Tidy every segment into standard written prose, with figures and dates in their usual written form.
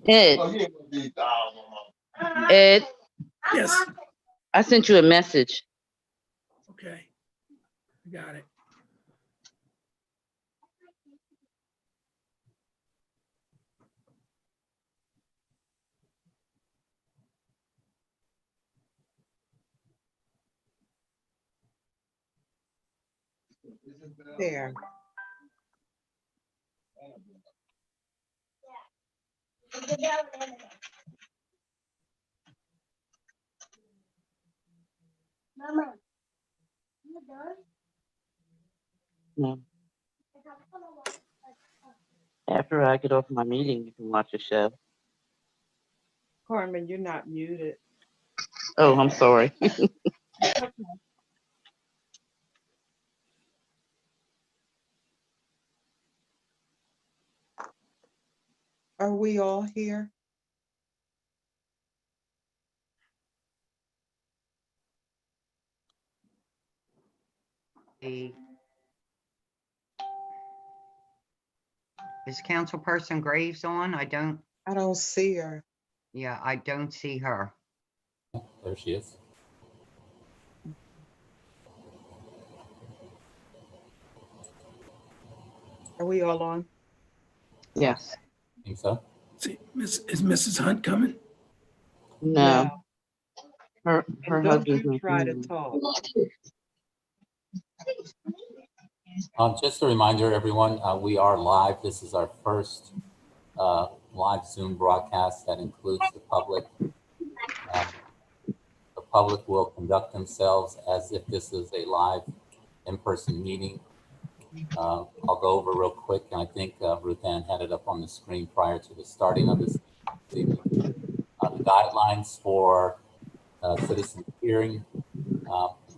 Ed, Ed, Yes. I sent you a message. Okay. I got it. There. Mama, you done? No. After I get off my meeting, you can watch the show. Carmen, you're not muted. Oh, I'm sorry. Are we all here? Is Councilperson Graves on? I don't see her. Yeah, I don't see her. There she is. Are we all on? Yes. I think so. See, is Mrs. Hunt coming? No. Her And don't husband's you not try to here. talk. Just a reminder, everyone, we are live. This is our first live Zoom broadcast that includes the public. The public will conduct themselves as if this is a live in-person meeting. I'll go over real quick, and I think Ruth Ann had it up on the screen prior to the starting of this evening. The guidelines for citizen hearing.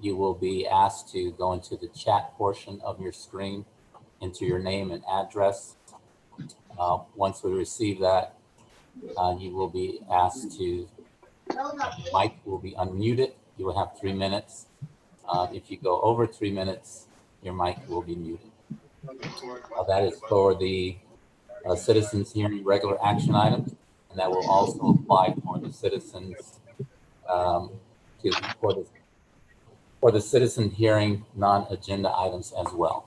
You will be asked to go into the chat portion of your screen, enter your name and address. Once we receive that, you will be asked to, mic will be unmuted. You will have 3 minutes. If you go over 3 minutes, your mic will be muted. That is for the citizens hearing regular action items, and that will also apply for the citizens, for the citizen hearing non-agenda items as well.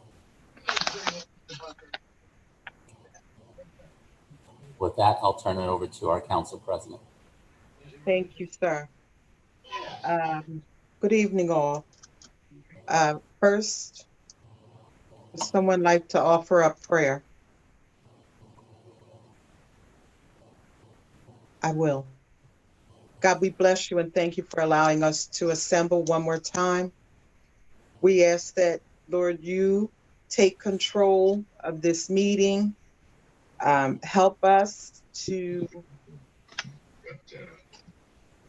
With that, I'll turn it over to our council president. Thank you, sir. Good evening, all. First, would someone like to offer up prayer? I will. God, we bless you and thank you for allowing us to assemble one more time. We ask that, Lord, you take control of this meeting. Help us to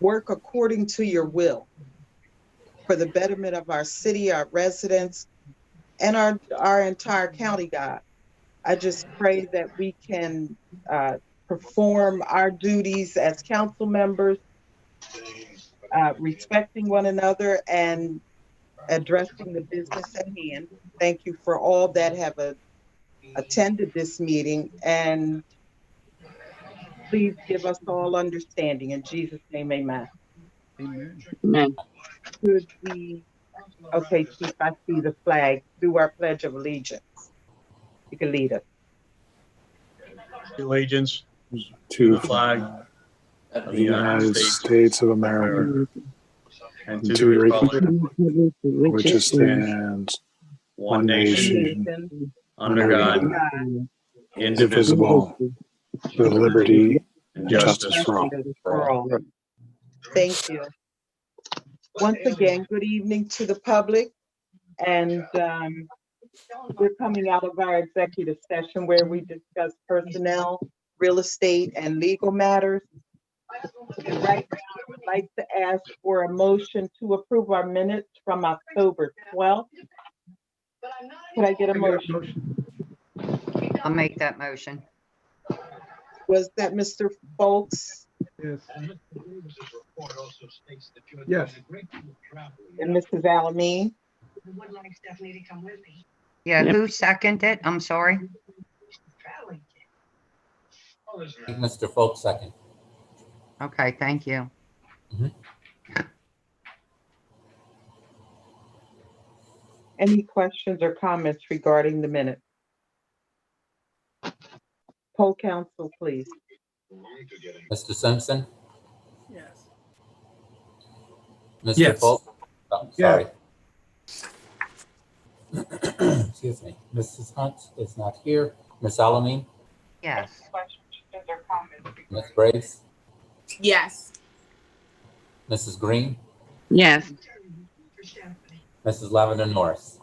work according to your will for the betterment of our city, our residents, and our entire county, God. I just pray that we can perform our duties as council members, respecting one another and addressing the business at hand. Thank you for all that have attended this meeting, and please give us all understanding. In Jesus' name, amen. Amen. Could we, okay, Chief, I see the flag. Do our Pledge of Allegiance. You can lead us. Allegiance to the flag of the United States of America and to the republic Which stands one nation Under God, God, indivisible, with liberty and justice for all. for all. Thank you. Once again, good evening to the public. And we're coming out of our executive session where we discuss personnel, real estate, and legal matters. And right now, I would like to ask for a motion to approve our minutes from October 12th. Could I get a motion? I'll make that motion. Was that Mr. Folks Yes. Yes. and Mrs. Alameen? Yeah, who seconded it? I'm sorry. Mr. Folk, second. Okay, thank you. Any questions or comments regarding the minute? Poll council, please. Mr. Simpson? Yes. Mr. Yes. Folk? Oh, sorry. Excuse me. Mrs. Hunt is not here. Ms. Alamin? Yes. Questions or comments? Ms. Graves? Yes. Mrs. Green? Yes. Mrs. Lavender Norris?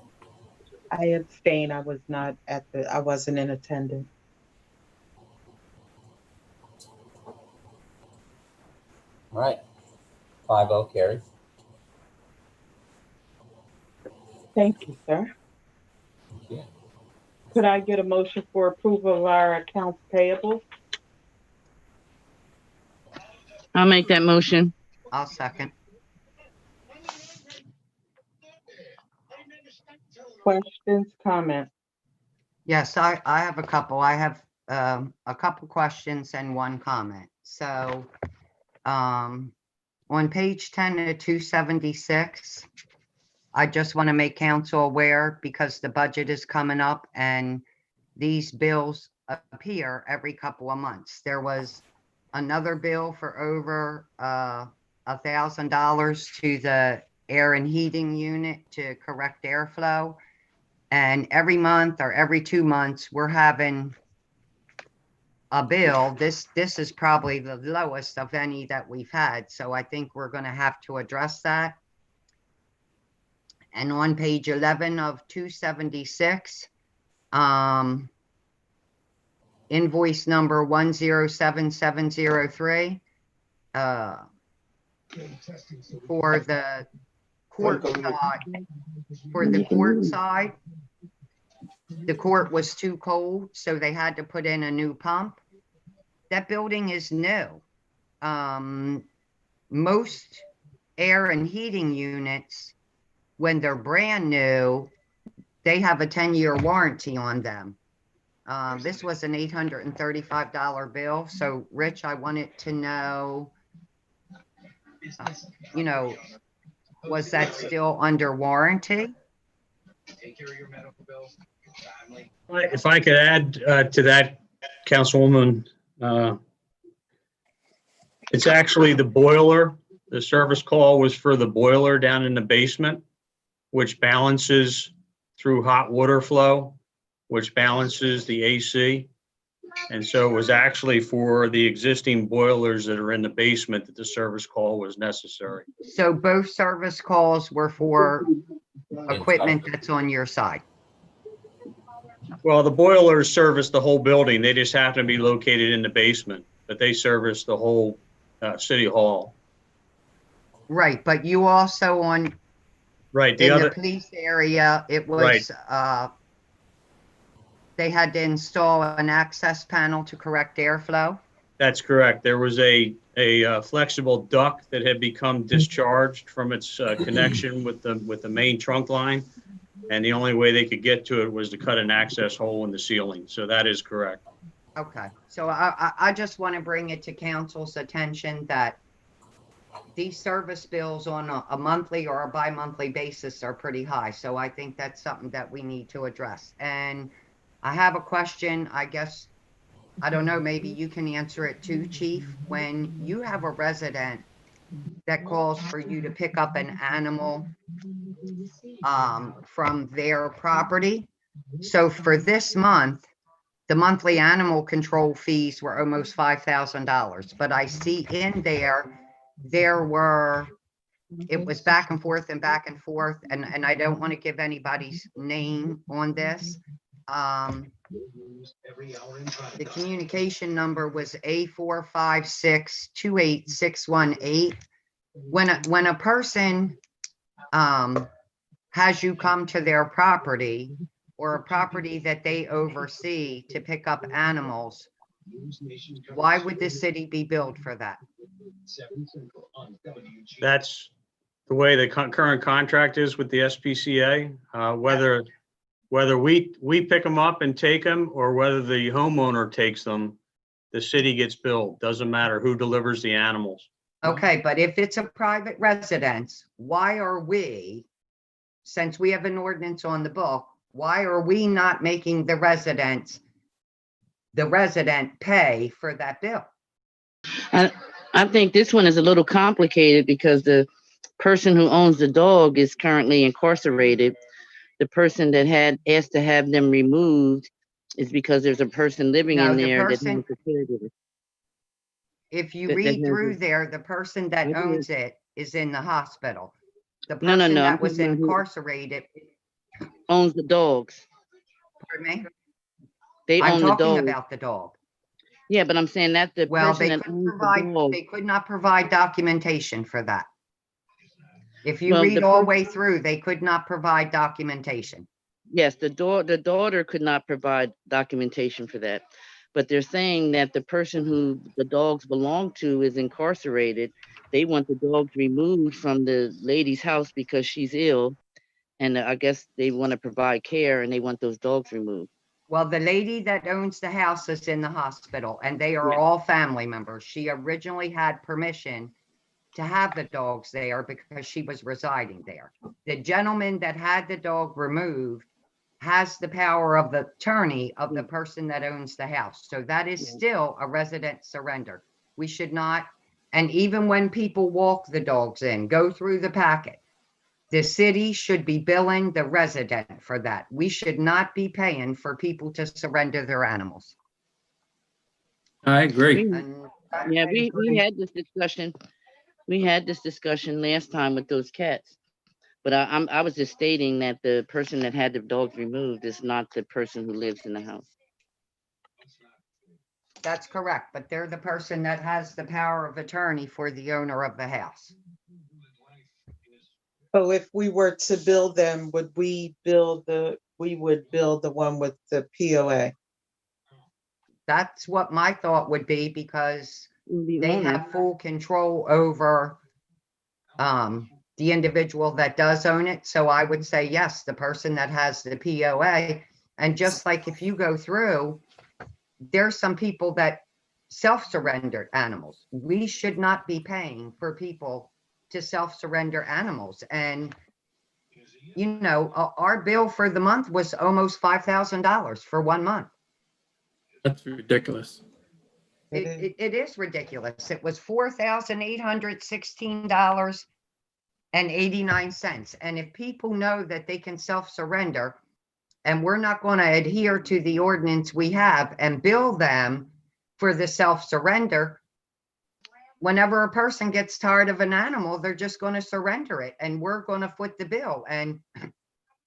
I abstain. I wasn't in attendance. All right. 5-0 carries. Thank you, sir. Thank you. Could I get a motion for approval of our accounts payable? I'll make that motion. I'll second. Questions, comments? Yes, I have a couple. I have a couple questions and one comment. So on page 10 of 276, I just want to make council aware because the budget is coming up and these bills appear every couple of months. There was another bill for over $1,000 to the air and heating unit to correct airflow. And every month or every 2 months, we're having a bill. This is probably the lowest of any that we've had. So I think we're going to have to address that. And on page 11 of 276, invoice number 107703, for the court side, the court was too cold, so they had to put in a new pump. That building is new. Most air and heating units, when they're brand new, they have a 10-year warranty on them. This was an $835 bill. So Rich, I wanted to know, was that still under warranty? If I could add to that, Councilwoman, it's actually the boiler. The service call was for the boiler down in the basement, which balances through hot water flow, which balances the AC. And so it was actually for the existing boilers that are in the basement that the service call was necessary. So both service calls were for equipment that's on your side. Well, the boilers service the whole building. They just happen to be located in the basement, but they service the whole city hall. Right, but you also on Right. in the police area, it was they had to install an access panel to correct airflow. That's correct. There was a flexible duct that had become discharged from its connection with the main trunk line, and the only way they could get to it was to cut an access hole in the ceiling. So that is correct. Okay, so I just want to bring it to council's attention that these service bills on a monthly or a bi-monthly basis are pretty high. So I think that's something that we need to address. And I have a question, I guess, I don't know, maybe you can answer it too, Chief. When you have a resident that calls for you to pick up an animal from their property. So for this month, the monthly animal control fees were almost $5,000, but I see in there were, it was back and forth, and I don't want to give anybody's name on this. The communication number was A456-28618. When a person has you come to their property or a property that they oversee to pick up animals, why would the city be billed for that? That's the way the current contract is with the SPCA. Whether we pick them up and take them, or whether the homeowner takes them, the city gets billed. Doesn't matter who delivers the animals. Okay, but if it's a private residence, why are we, since we have an ordinance on the book, why are we not making the resident pay for that bill? I think this one is a little complicated because the person who owns the dog is currently incarcerated. The person that had asked to have them removed is because there's a person living No, in the there that person- has a caregiver. If you That read has through it. there, the person that It owns it is in the hospital. The No, person I'm that was talking about who incarcerated, owns the dogs. pardon me, They I'm own the talking dog. about the dog. Yeah, but I'm saying that the Well, person they that could owns the provide, dog. they could not provide documentation for that. If you Well, read the all the person- way through, they could not provide documentation. Yes, the daughter could not provide documentation for that. But they're saying that the person who the dogs belong to is incarcerated. They want the dogs removed from the lady's house because she's ill. And I guess they want to provide care and they want those dogs removed. Well, the lady that owns the house is in the hospital and they are Yeah. all family members. She originally had permission to have the dogs there because she was residing there. The gentleman that had the dog removed has the power of the attorney of the person that owns the house. So that is Yeah. still a resident surrender. We should not, and even when people walk the dogs in, go through the packet, the city should be billing the resident for that. We should not be paying for people to surrender their animals. I agree. And Yeah, we had this discussion. We had this discussion last time with those cats. But I was just stating that the person that had the dogs removed is not the person who lives in the house. That's correct, but they're the person that has the power of attorney for the owner of the house. So if we were to bill them, would we would bill the one with the POA? That's what my thought would be because The they owner. have full control over the individual that does own it. So I would say, yes, the person that has the POA. And just like if you go through, there's some people that self-surrendered animals. We should not be paying for people to self-surrender animals. And, you know, our bill for the month was almost $5,000 for 1 month. That's ridiculous. It is ridiculous. It was $4,816.89. And if people know that they can self-surrender and we're not going to adhere to the ordinance we have and bill them for the self-surrender, whenever a person gets tired of an animal, they're just going to surrender it and we're going to foot the bill. And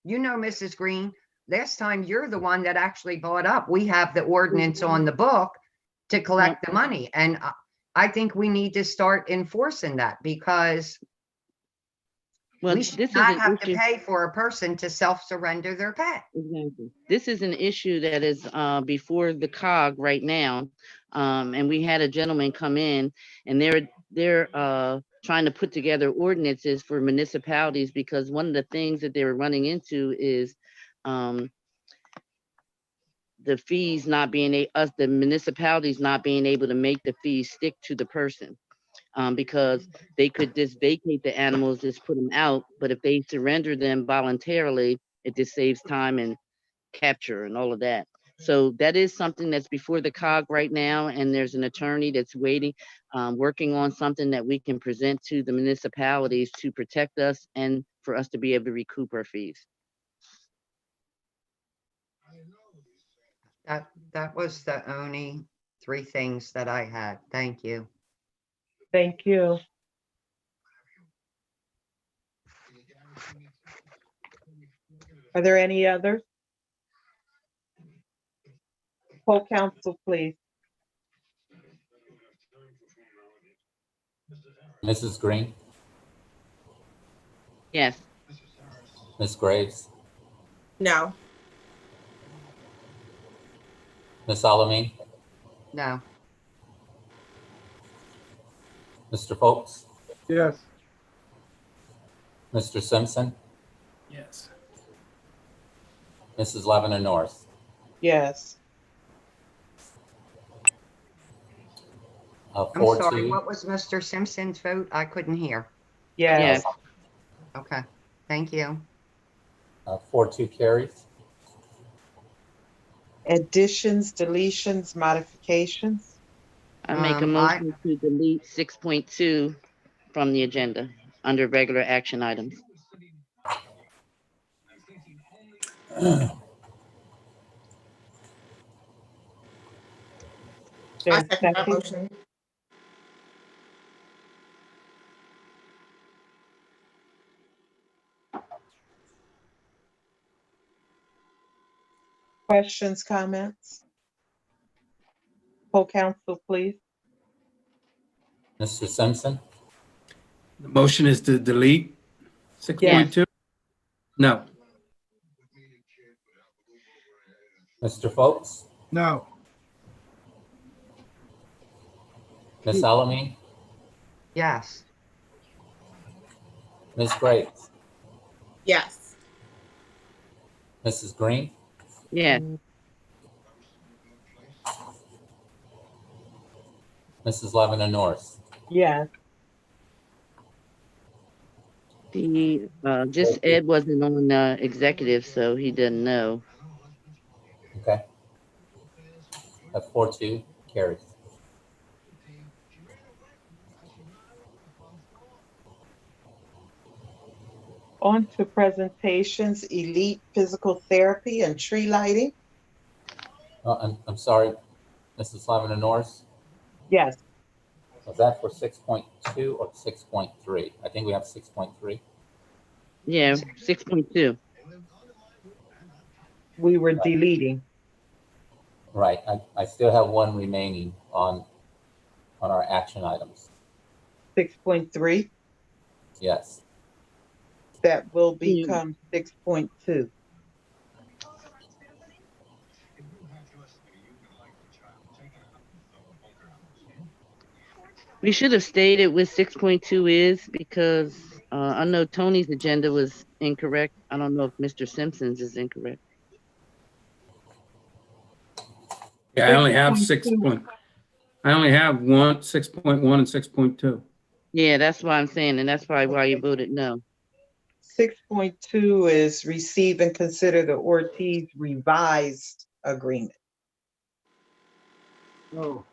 you know, Mrs. Green, last time you're the one that actually brought up, we have the ordinance on the book to collect the money. And I think we need to start enforcing that because Well, we should this is not an have to issue. pay for a person to self-surrender their pet. Exactly. This is an issue that is before the COG right now. And we had a gentleman come in and they're trying to put together ordinances for municipalities because one of the things that they were running into is the fees not being the municipalities not being able to make the fees stick to the person. Because they could just vacate the animals, just put them out. But if they surrender them voluntarily, it just saves time and capture and all of that. So that is something that's before the COG right now. And there's an attorney that's waiting, working on something that we can present to the municipalities to protect us and for us to be able to recoup our fees. That was the only 3 things that I had. Thank you. Thank you. Are there any others? Full council, please. Mrs. Green, Yes. Ms. Graves, No. Ms. Alamin, No, Mr. Foltz, Yes. Mr. Simpson, Yes. Mrs. Lebanon Norris. Yes. I'm sorry, 4-2. what was Mr. Simpson's vote? I couldn't hear. Yes. Yes. Okay, thank you. 4-2 carries. Additions, deletions, modifications. I make a motion to delete 6.2 from the agenda under regular action items. There's I a second that second. motion. Questions, comments? Full council, please. Mr. Simpson, The motion is to delete 6.2? No. Mr. Folks, No. Ms. Elamine, Yes. Ms. Graves, Yes. Mrs. Green, Yes. Mrs. Lavender Norris. Yes. The, just Ed wasn't on executive, so he doesn't know. Okay. That 4-2 carries. On to presentations, elite physical therapy and tree lighting. I'm sorry, Mrs. Lavender Norris. Yes. Was that for 6.2 or 6.3? I think we have 6.3. Yeah, 6.2. We were deleting. Right. I still have one remaining on our action items. 6.3. Yes. That will become 6.2. We should have stated what 6.2 is because I know Tony's agenda was incorrect. I don't know if Mr. Simpson's is incorrect. Yeah, I only have 6.2. I only have 6.1 and 6.2. Yeah, that's why I'm saying, and that's probably why you voted no. 6.2 is receive and consider the Ortiz revised agreement. Oh.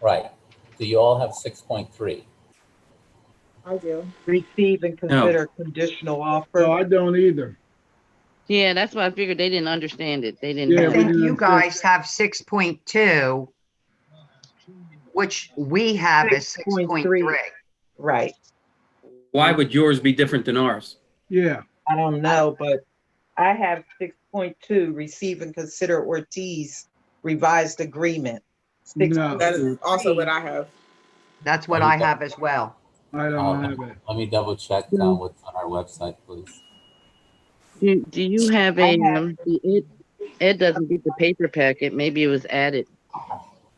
Right. Do you all have 6.3? I do. Receive and consider conditional offer. No, I don't either. Yeah, that's why I figured they didn't understand it. They didn't Yeah, I know. we think didn't you understand. guys have 6.2, which we have as 6.3. Right. Why would yours be different than ours? Yeah. I don't know, but I have 6.2, receive and consider Ortiz revised agreement. No. That is also what I have. That's what I have as well. I don't have it. Let me double check what's on our website, please. Do you have a Ed doesn't get the paper packet. Maybe it was added.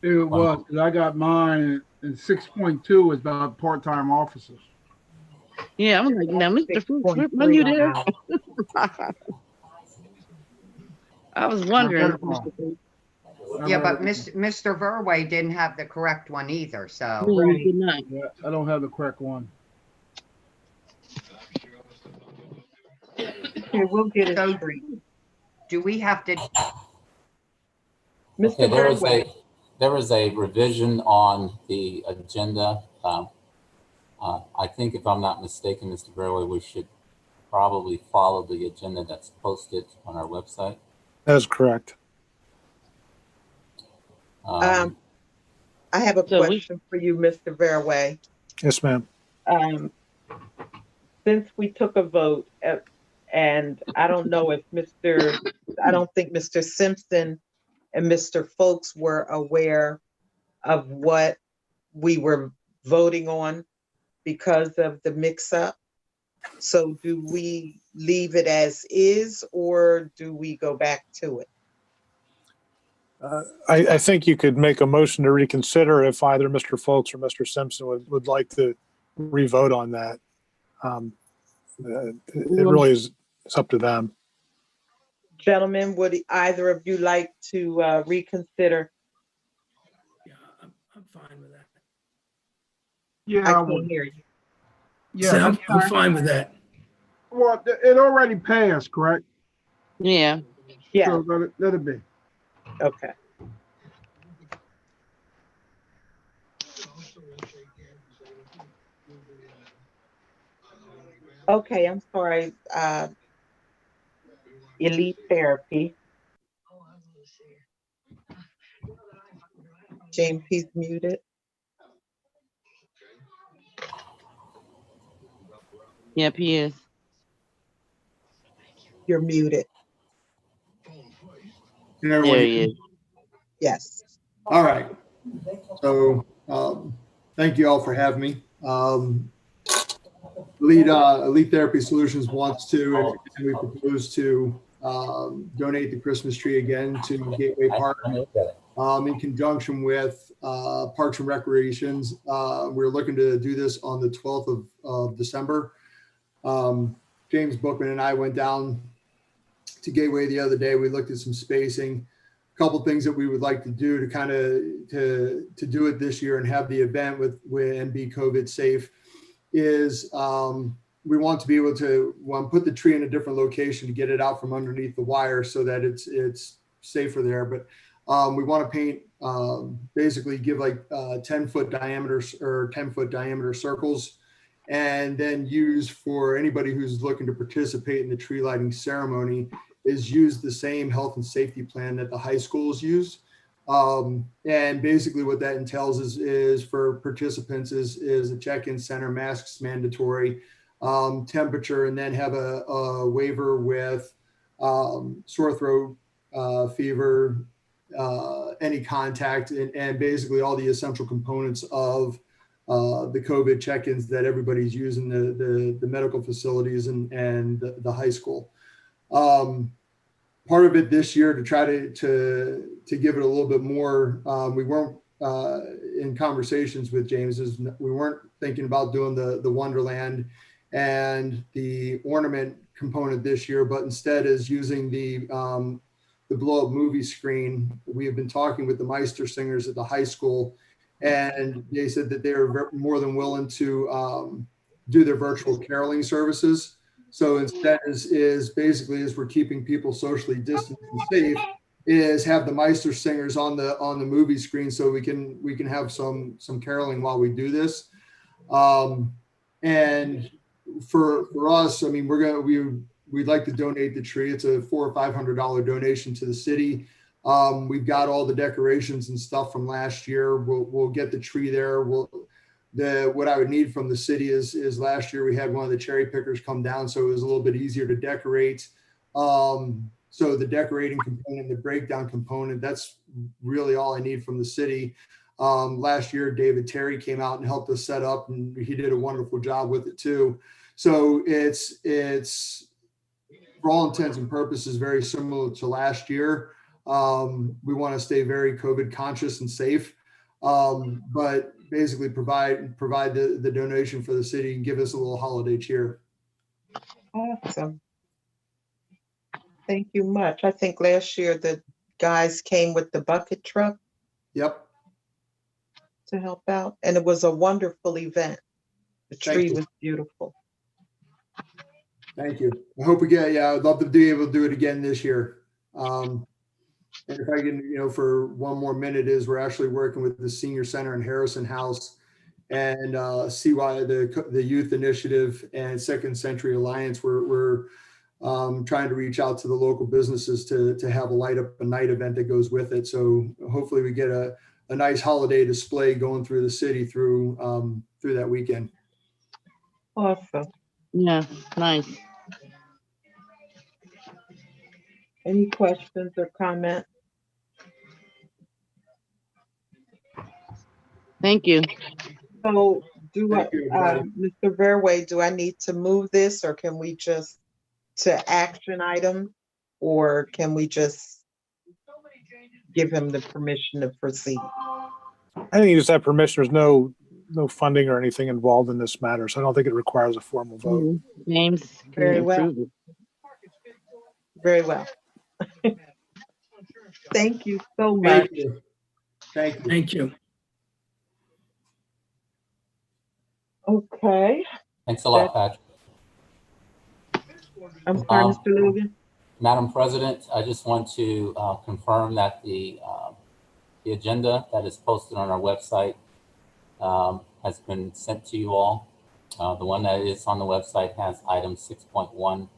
It was, 'cause I got mine, and 6.2 is about part-time officers. Yeah, I'm like, now, Mr. Fuchs, when 6.3 you there? now. I was wondering. Yeah, but Mr. Verway didn't have the correct one either, so. No, he did not. Yeah, I don't have the correct one. Okay, we'll get it So- straight. Do we have to, Mr. Okay, Birdway, there was a revision on the agenda. I think if I'm not mistaken, Mr. Burway, we should probably follow the agenda that's posted on our website. That is correct. I have a So question for you, Mr. Verway. Yes, ma'am. Since we took a vote, and I don't know if I don't think Mr. Simpson and Mr. Folks were aware of what we were voting on because of the mix-up. So do we leave it as is, or do we go back to it? I think you could make a motion to reconsider if either Mr. Folks or Mr. Simpson would like to re-vote on that. It really is, it's up to them. Gentlemen, would either of you like to reconsider? Yeah, I'm fine I Yeah, I can't would. hear you. Yeah, So that's I'm fine. fine with that. Well, it already passed, correct? Yeah, Yeah, So let it be. okay. Okay, I'm sorry. Elite therapy. James, he's muted. yep, he is. You're muted. Can There everyone hear he me? is. Yes. All right. So, thank you all for having me. Elite Therapy Solutions wants to, and we propose to donate the Christmas tree again to Gateway Park in conjunction with Parks and Recreations. We're looking to do this on the 12th of December. James Bookman and I went down to Gateway the other day. We looked at some spacing, a couple things that we would like to do to kind of to do it this year and have the event with and be COVID safe is we want to be able to put the tree in a different location to get it out from underneath the wire so that it's safer there. But we want to paint basically give like 10-foot diameters or 10-foot diameter circles, and then use for anybody who's looking to participate in the tree lighting ceremony is use the same health and safety plan that the high schools use. And basically what that entails is for participants is a check-in center, masks mandatory, temperature, and then have a waiver with sore throat, fever, any contact, and basically all the essential components of the COVID check-ins that everybody's using the medical facilities and the high school. Part of it this year to try to give it a little bit more. We weren't in conversations with James. We weren't thinking about doing the Wonderland and the ornament component this year, but instead is using the blow-up movie screen. We have been talking with the Meister singers at the high school, and they said that they are more than willing to do their virtual caroling services. So instead is basically, as we're keeping people socially distanced and safe, is have the Meister singers on the movie screen so we can have some caroling while we do this. And for us, I mean, we'd like to donate the tree. It's a $400 or $500 donation to the city. We've got all the decorations and stuff from last year. We'll get the tree there. What I would need from the city is last year we had one of the cherry pickers come down, so it was a little bit easier to decorate. So the decorating component, the breakdown component, that's really all I need from the city. Last year, David Terry came out and helped us set up, and he did a wonderful job with it too. So it's for all intents and purposes very similar to last year. We want to stay very COVID conscious and safe, but basically provide the donation for the city and give us a little holiday cheer. Awesome. Thank you much. I think last year the guys came with the bucket truck. Yep. To help out, and it was a wonderful event. The tree was beautiful. Thank you. I hope I'd love to be able to do it again this year. And if I can, for one more minute, we're actually working with the Senior Center in Harrison House and CY, the Youth Initiative and Second Century Alliance. We're trying to reach out to the local businesses to have a light up a night event that goes with it. So hopefully we get a nice holiday display going through the city through that weekend. Awesome. Yeah, nice. Any questions or comments? Thank you. So Thank you, everybody. Mr. Verway, do I need to move this, or can we just to action item, or can we just give him the permission to proceed? I think you just have permission. There's no funding or anything involved in this matter, so I don't think it requires a formal vote. James, Very well. Very well. Thank you so much. Thank you. Thank you. Thank you. Okay, Thanks a lot, Patrick. I'm sorry, Mr. Logan. Madam President, I just want to confirm that the agenda that is posted on our website has been sent to you all. The one that is on the website has item 6.1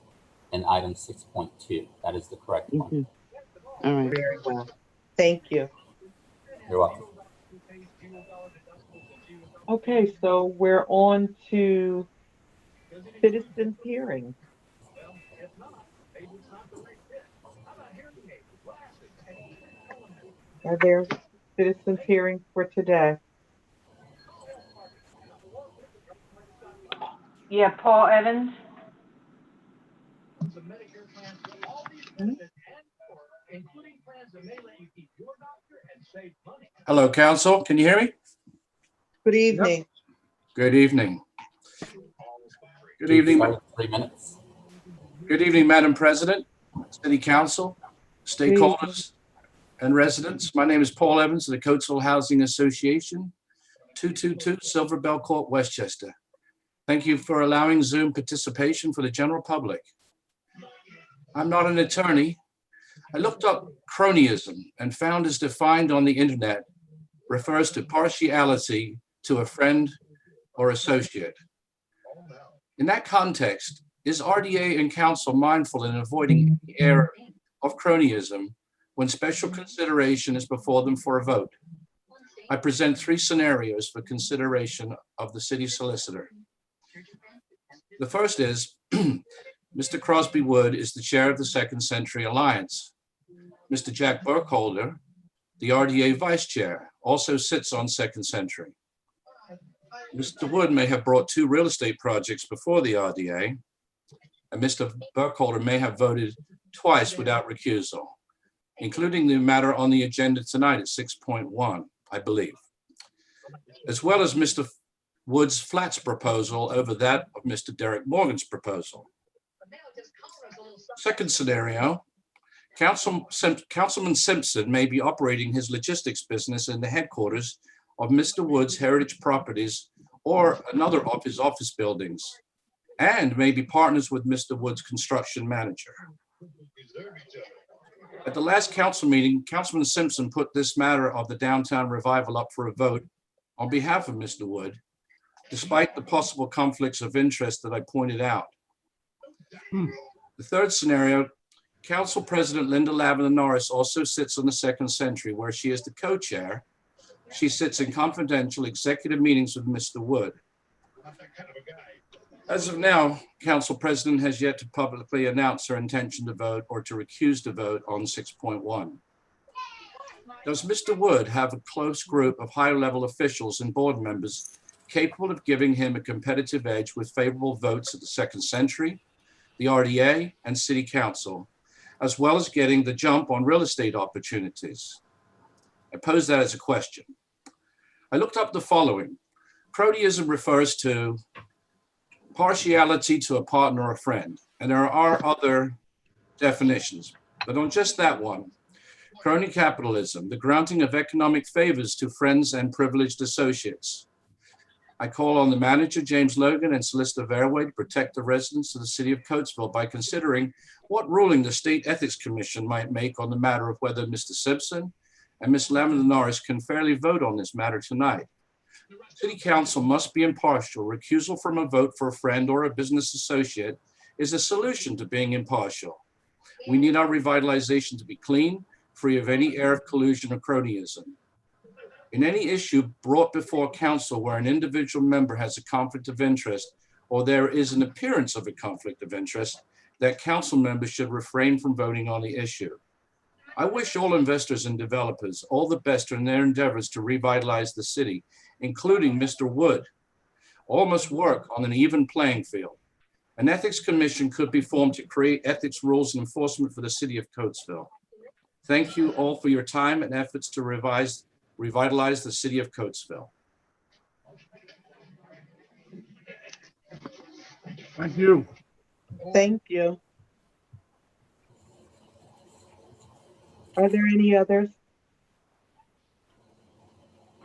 and item 6.2. That is the correct one. All right. Very well. Thank you. You're welcome. Okay, so we're on to citizens hearing. Are there citizens hearings for today? Yeah, Paul Evans. Hello, council. Can you hear me? Good evening. Good evening. Good evening. 3 minutes. Good evening, Madam President, City Council, stakeholders, and residents. My name is Paul Evans of the Coatesville Housing Association, 222 Silver Bell Court, Westchester. Thank you for allowing Zoom participation for the general public. I'm not an attorney. I looked up cronyism and found as defined on the internet refers to partiality to a friend or associate. In that context, is RDA and council mindful in avoiding any error of cronyism when special consideration is before them for a vote? I present 3 scenarios for consideration of the city solicitor. The first is Mr. Crosby Wood is the chair of the Second Century Alliance. Mr. Jack Burkholder, the RDA vice chair, also sits on Second Century. Mr. Wood may have brought 2 real estate projects before the RDA, and Mr. Burkholder may have voted twice without recusal, including the matter on the agenda tonight at 6.1, I believe, as well as Mr. Wood's flats proposal over that of Mr. Derek Morgan's proposal. Second scenario, Councilman Simpson may be operating his logistics business in the headquarters of Mr. Wood's Heritage Properties or another of his office buildings, and may be partners with Mr. Wood's construction manager. At the last council meeting, Councilman Simpson put this matter of the downtown revival up for a vote on behalf of Mr. Wood, despite the possible conflicts of interest that I pointed out. The third scenario, Council President Linda Lavender Norris also sits on the Second Century, where she is the co-chair. She sits in confidential executive meetings with Mr. Wood. As of now, Council President has yet to publicly announce her intention to vote or to recuse the vote on 6.1. Does Mr. Wood have a close group of high-level officials and board members capable of giving him a competitive edge with favorable votes at the Second Century, the RDA, and City Council, as well as getting the jump on real estate opportunities? I pose that as a question. I looked up the following. Cronyism refers to partiality to a partner or friend, and there are other definitions, but on just that one, crony capitalism, the granting of economic favors to friends and privileged associates. I call on the manager, James Logan, and Solicitor Verway to protect the residents of the city of Coatesville by considering what ruling the State Ethics Commission might make on the matter of whether Mr. Simpson and Ms. Lavender Norris can fairly vote on this matter tonight. City Council must be impartial. Recusal from a vote for a friend or a business associate is a solution to being impartial. We need our revitalization to be clean, free of any air of collusion or cronyism. In any issue brought before council where an individual member has a conflict of interest or there is an appearance of a conflict of interest, that council members should refrain from voting on the issue. I wish all investors and developers all the best in their endeavors to revitalize the city, including Mr. Wood. All must work on an even playing field. An ethics commission could be formed to create ethics rules and enforcement for the city of Coatesville. Thank you all for your time and efforts to revitalize the city of Coatesville. Thank you. Thank you. Are there any others?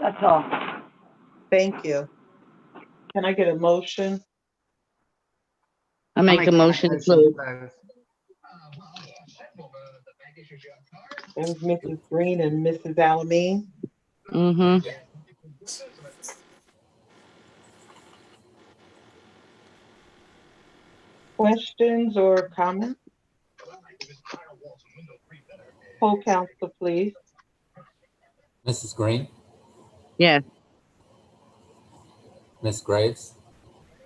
That's all. Thank you. Can I get a motion? I make a motion to close. That was Mrs. Green and Mrs. Alameen. Mm-hmm. Questions or comments? Poll council, please. Mrs. Green, Yes. Ms. Graves,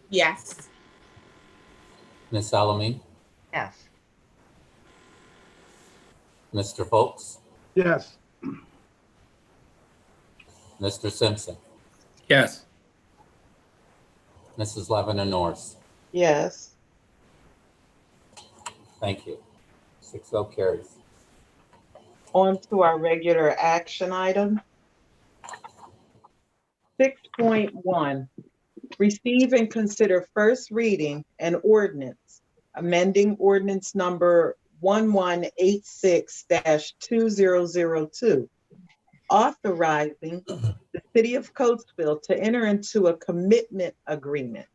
Yes. Ms. Salamine, Yes. Mr. Folks, Yes. Mr. Simpson, Yes. Mrs. Lavender Norris. Yes. Thank you. 6-0 carries. On to our regular action item. 6.1, receive and consider first reading an ordinance, amending ordinance number 1186-2002, authorizing the city of Coatesville to enter into a commitment agreement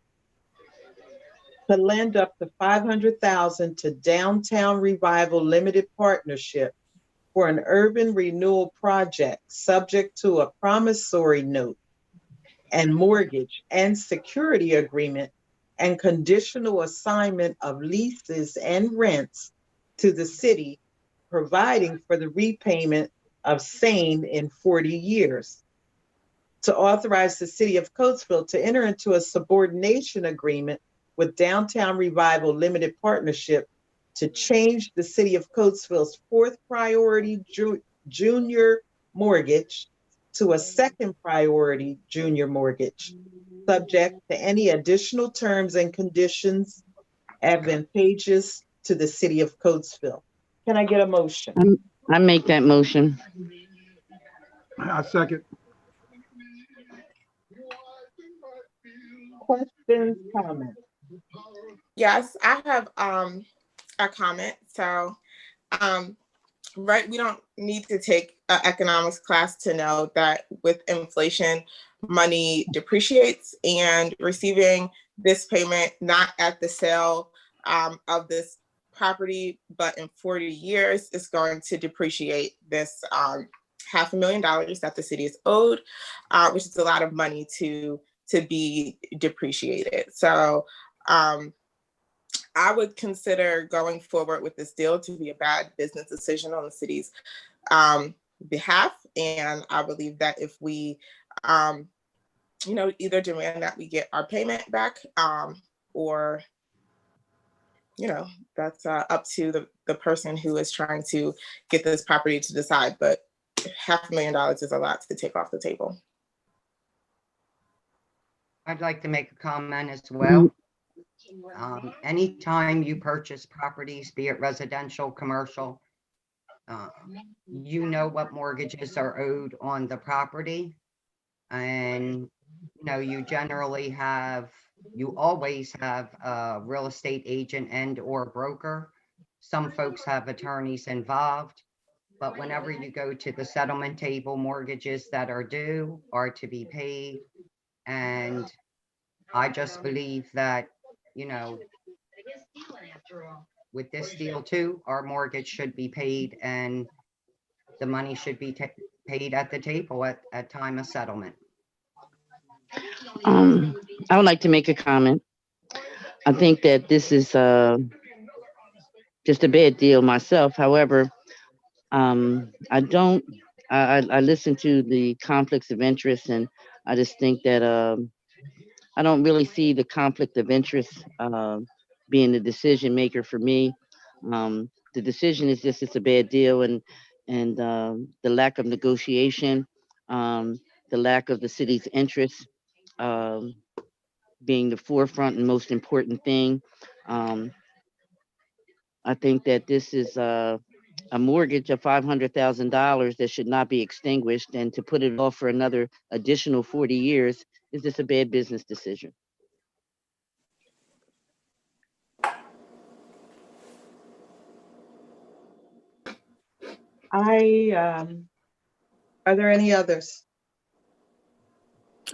to lend up to $500,000 to Downtown Revival Limited Partnership for an urban renewal project subject to a promissory note and mortgage and security agreement and conditional assignment of leases and rents to the city, providing for the repayment of same in 40 years. To authorize the city of Coatesville to enter into a subordination agreement with Downtown Revival Limited Partnership to change the city of Coatesville's fourth priority junior mortgage to a second priority junior mortgage, subject to any additional terms and conditions advantageous to the city of Coatesville. Can I get a motion? I make that motion. I second. Questions, comments? Yes, I have a comment. So right, we don't need to take an economics class to know that with inflation, money depreciates, and receiving this payment not at the sale of this property, but in 40 years is going to depreciate this $500,000 that the city is owed, which is a lot of money to be depreciated. So I would consider going forward with this deal to be a bad business decision on the city's behalf. And I believe that if we, either demand that we get our payment back or, that's up to the person who is trying to get this property to decide. But $500,000 is a lot to take off the table. I'd like to make a comment as well. Anytime you purchase properties, be it residential, commercial, you know what mortgages are owed on the property. And, you always have a real estate agent and or broker. Some folks have attorneys involved, but whenever you go to the settlement table, mortgages that are due are to be paid. And I just believe that, with this deal too, our mortgage should be paid and the money should be paid at the table at time of settlement. I would like to make a comment. I think that this is just a bad deal myself. However, I listen to the conflicts of interest, and I just think that I don't really see the conflict of interest being the decision maker for me. The decision is just it's a bad deal, and the lack of negotiation, the lack of the city's interest being the forefront and most important thing. I think that this is a mortgage of $500,000 that should not be extinguished, and to put it off for another additional 40 years is just a bad business decision. Are there any others?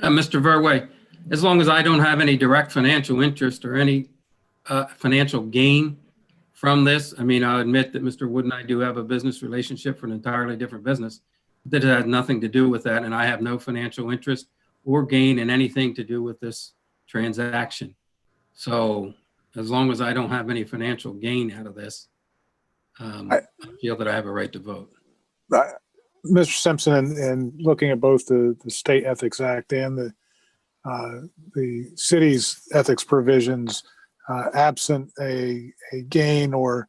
Mr. Verway, as long as I don't have any direct financial interest or any financial gain from this. I mean, I'll admit that Mr. Wood and I do have a business relationship for an entirely different business. That has nothing to do with that, and I have no financial interest or gain in anything to do with this transaction. So as long as I don't have any financial gain out of this, I feel that I have a right to vote. Mr. Simpson, and looking at both the State Ethics Act and the city's ethics provisions, absent a gain or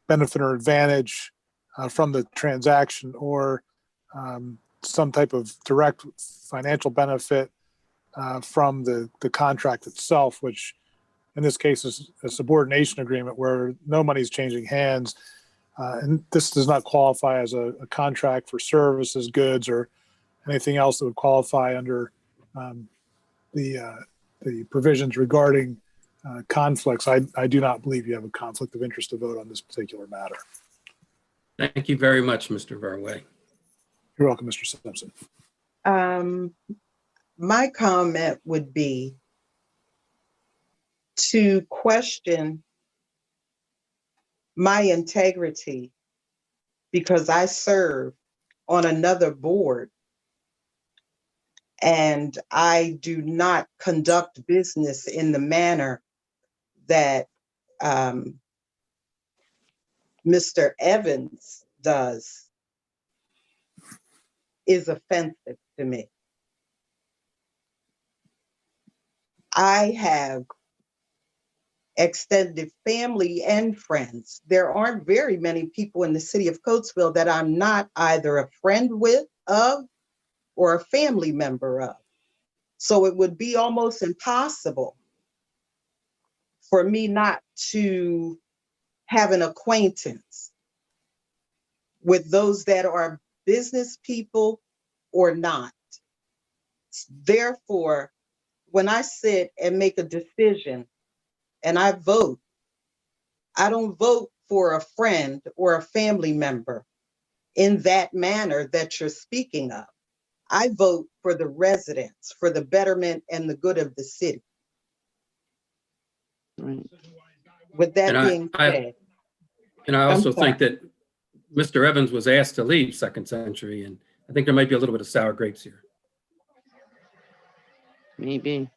benefit or advantage from the transaction, or some type of direct financial benefit from the contract itself, which in this case is a subordination agreement where no money's changing hands. And this does not qualify as a contract for services, goods, or anything else that would qualify under the provisions regarding conflicts. I do not believe you have a conflict of interest to vote on this particular matter. Thank you very much, Mr. Verway. You're welcome, Mr. Simpson. My comment would be to question my integrity because I serve on another board and I do not conduct business in the manner that Mr. Evans does is offensive to me. I have extended family and friends. There aren't very many people in the city of Coatesville that I'm not either a friend of or a family member of. So it would be almost impossible for me not to have an acquaintance with those that are business people or not. Therefore, when I sit and make a decision and I vote, I don't vote for a friend or a family member in that manner that you're speaking of. I vote for the residents, for the betterment and the good of the city. Right. With that being said. And I also think that Mr. Evans was asked to leave Second Century, and I think there might be a little bit of sour grapes here. Maybe.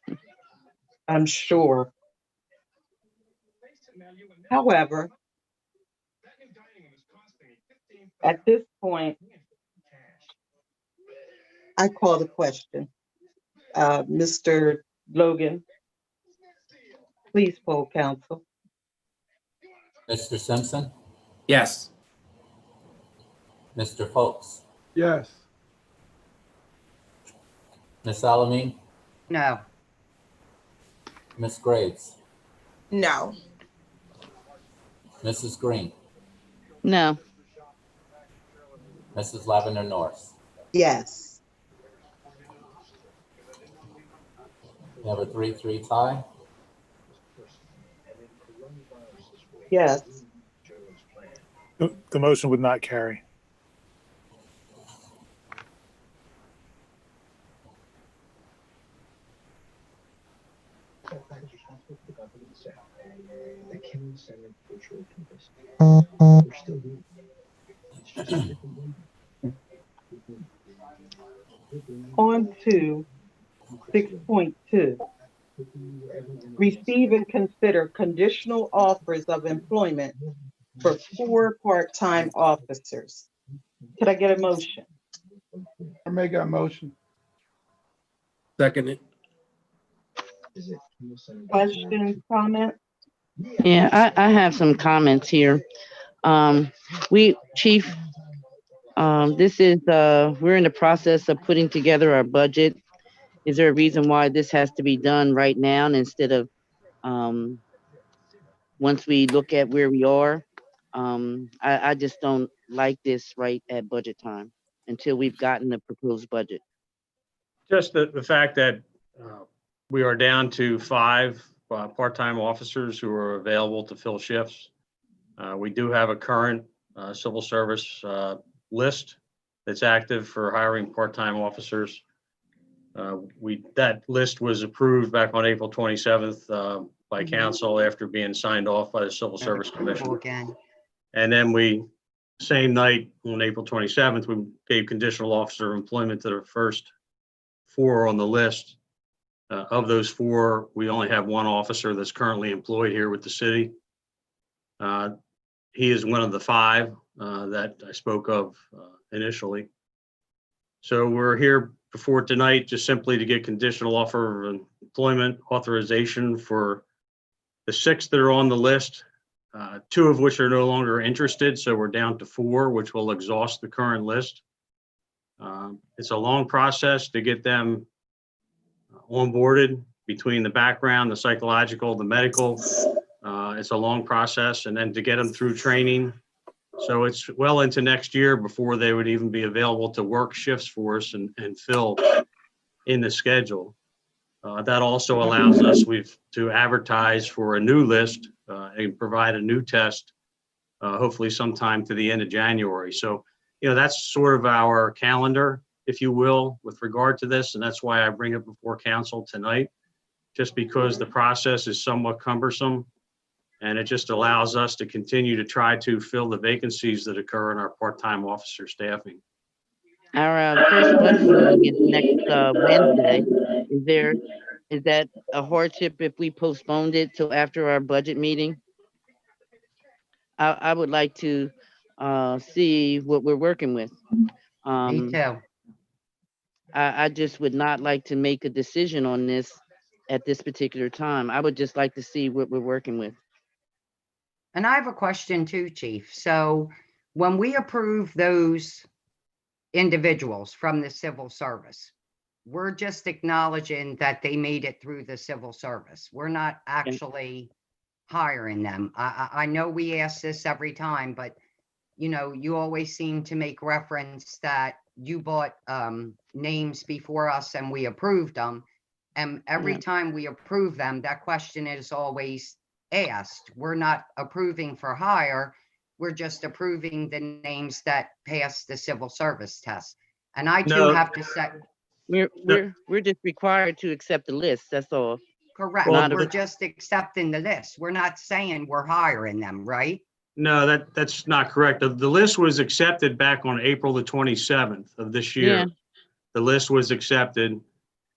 I'm sure. However, at this point, I call the question. Mr. Logan, please poll council. Mr. Simpson, Yes. Mr. Folks, Yes. Ms. Alameen, No. Ms. Graves, No. Mrs. Green, No. Mrs. Lavender Norris. Yes. We have a 3-3 tie. Yes. The motion would not carry. On to 6.2. Receive and consider conditional offers of employment for 4 part-time officers. Could I get a motion? I make that motion. Second it. Questions, comments? Yeah, I have some comments here. Chief, this is, we're in the process of putting together our budget. Is there a reason why this has to be done right now instead of once we look at where we are? I just don't like this right at budget time until we've gotten the proposed budget. Just the fact that we are down to 5 part-time officers who are available to fill shifts. We do have a current civil service list that's active for hiring part-time officers. That list was approved back on April 27th by council after being signed off by the Civil Service Commission. Again. And then same night on April 27th, we gave conditional officer employment to the first 4 on the list. Of those 4, we only have 1 officer that's currently employed here with the city. He is one of the 5 that I spoke of initially. So we're here before tonight just simply to get conditional offer of employment authorization for the 6 that are on the list, 2 of which are no longer interested. So we're down to 4, which will exhaust the current list. It's a long process to get them onboarded between the background, the psychological, the medical. It's a long process, and then to get them through training. So it's well into next year before they would even be available to work shifts for us and fill in the schedule. That also allows us to advertise for a new list and provide a new test, hopefully sometime to the end of January. So, that's sort of our calendar, if you will, with regard to this. And that's why I bring it before council tonight, just because the process is somewhat cumbersome. And it just allows us to continue to try to fill the vacancies that occur in our part-time officer staffing. Our first budget meeting is next Wednesday. Is that a hardship if we postponed it till after our budget meeting? I would like to see what we're working with. Me too. I just would not like to make a decision on this at this particular time. I would just like to see what we're working with. And I have a question too, Chief. So when we approve those individuals from the civil service, we're just acknowledging that they made it through the civil service. We're not actually hiring them. I know we ask this every time, but you always seem to make reference that you bought names before us and we approved them. And every time we approve them, that question is always asked. We're not approving for hire. We're just approving the names that pass the civil service test. And I too have to say, we're just required to accept the list. That's all. correct. We're just accepting the list. We're not saying we're hiring them, right? No, that's not correct. The list was accepted back on April the 27th of this year. Yeah. The list was accepted.